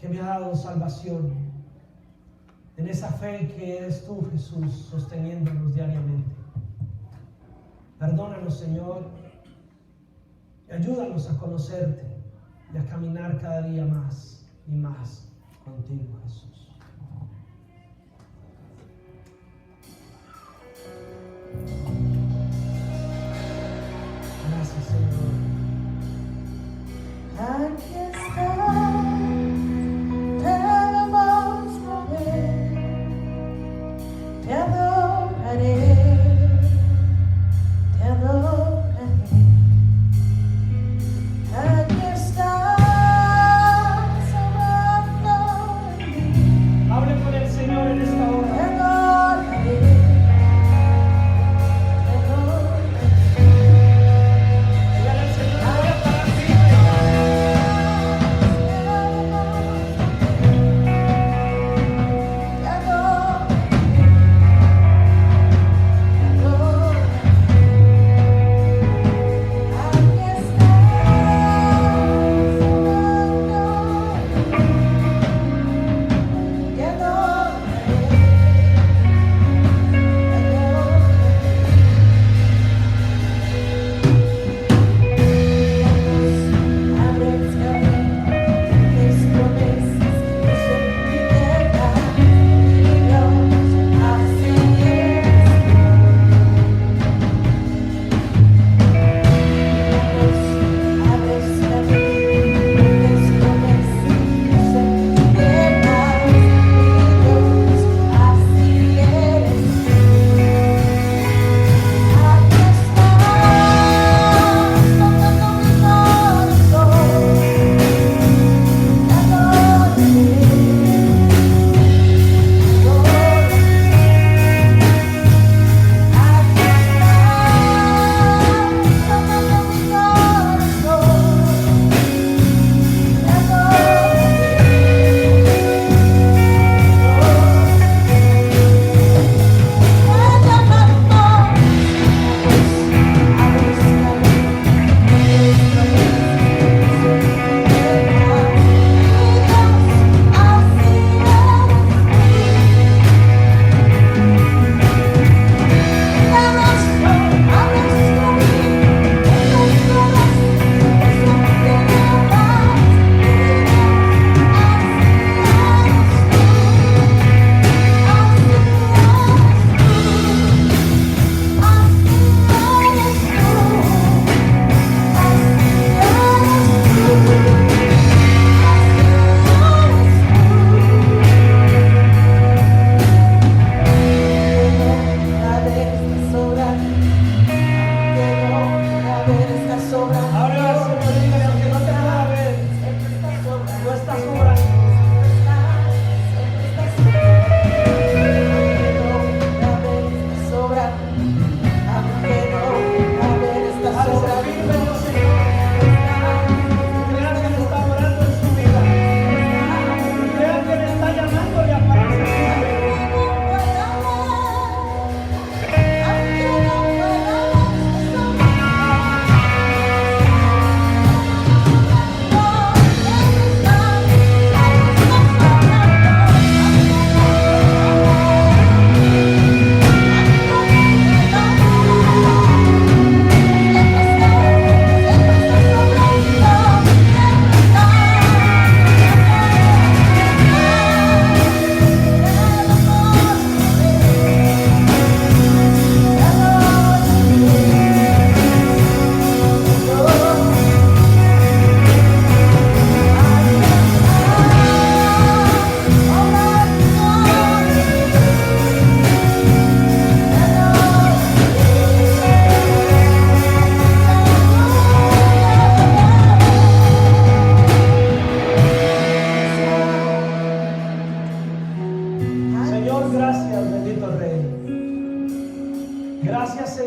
que me ha dado salvación, en esa fe que eres tú, Jesús, sosteniéndonos diariamente. Perdónanos, Señor, y ayúdanos a conocerte y a caminar cada día más y más contigo, Jesús. Gracias, Señor. Aquí está, te alabamos, te adoraré, te adoraré. Aquí estás, obrando en mí.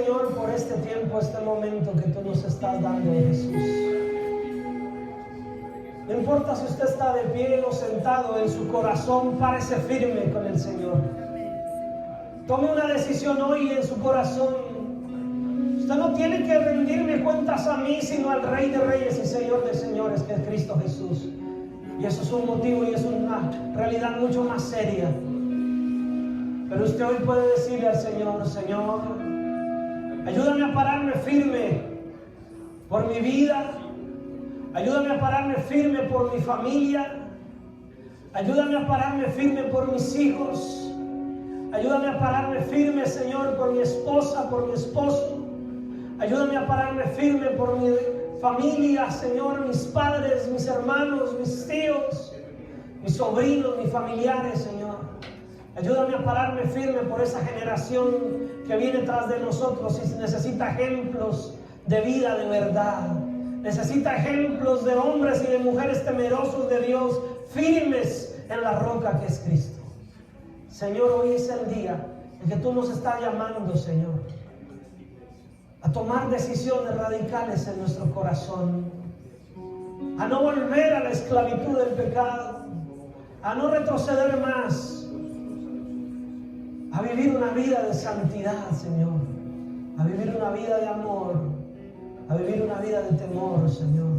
Señor, por este tiempo, este momento que tú nos estás dando, Jesús. No importa si usted está de pie o sentado, en su corazón párese firme con el Señor. Tome una decisión hoy en su corazón. Usted no tiene que rendirme cuentas a mí, sino al Rey de Reyes y Señor de Señores, que es Cristo Jesús. Y eso es un motivo y es una realidad mucho más seria. Pero usted hoy puede decirle al Señor: Señor, ayúdame a pararme firme por mi vida. Ayúdame a pararme firme por mi familia. Ayúdame a pararme firme por mis hijos. Ayúdame a pararme firme, Señor, por mi esposa, por mi esposo. Ayúdame a pararme firme por mi familia, Señor, mis padres, mis hermanos, mis tíos, mis sobrinos, mis familiares, Señor. Ayúdame a pararme firme por esa generación que viene tras de nosotros y necesita ejemplos de vida de verdad. Necesita ejemplos de hombres y de mujeres temerosos de Dios, firmes en la roca que es Cristo. Señor, hoy es el día en que tú nos estás llamando, Señor, a tomar decisiones radicales en nuestro corazón, a no volver a la esclavitud del pecado, a no retroceder más, a vivir una vida de santidad, Señor, a vivir una vida de amor, a vivir una vida de temor, Señor,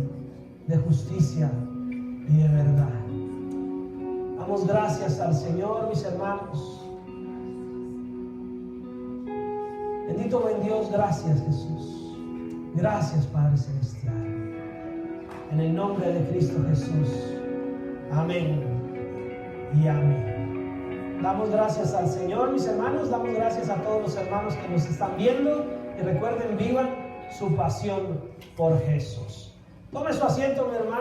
de justicia y de verdad. Damos gracias al Señor, mis hermanos. Bendito buen Dios, gracias Jesús. Gracias Padre Celestial. En el nombre de Cristo Jesús. Amén y amén. Damos gracias al Señor, mis hermanos. Damos gracias a todos los hermanos que nos están viendo. Y recuerden, vivan su pasión por Jesús. Tome su asiento, mi hermano.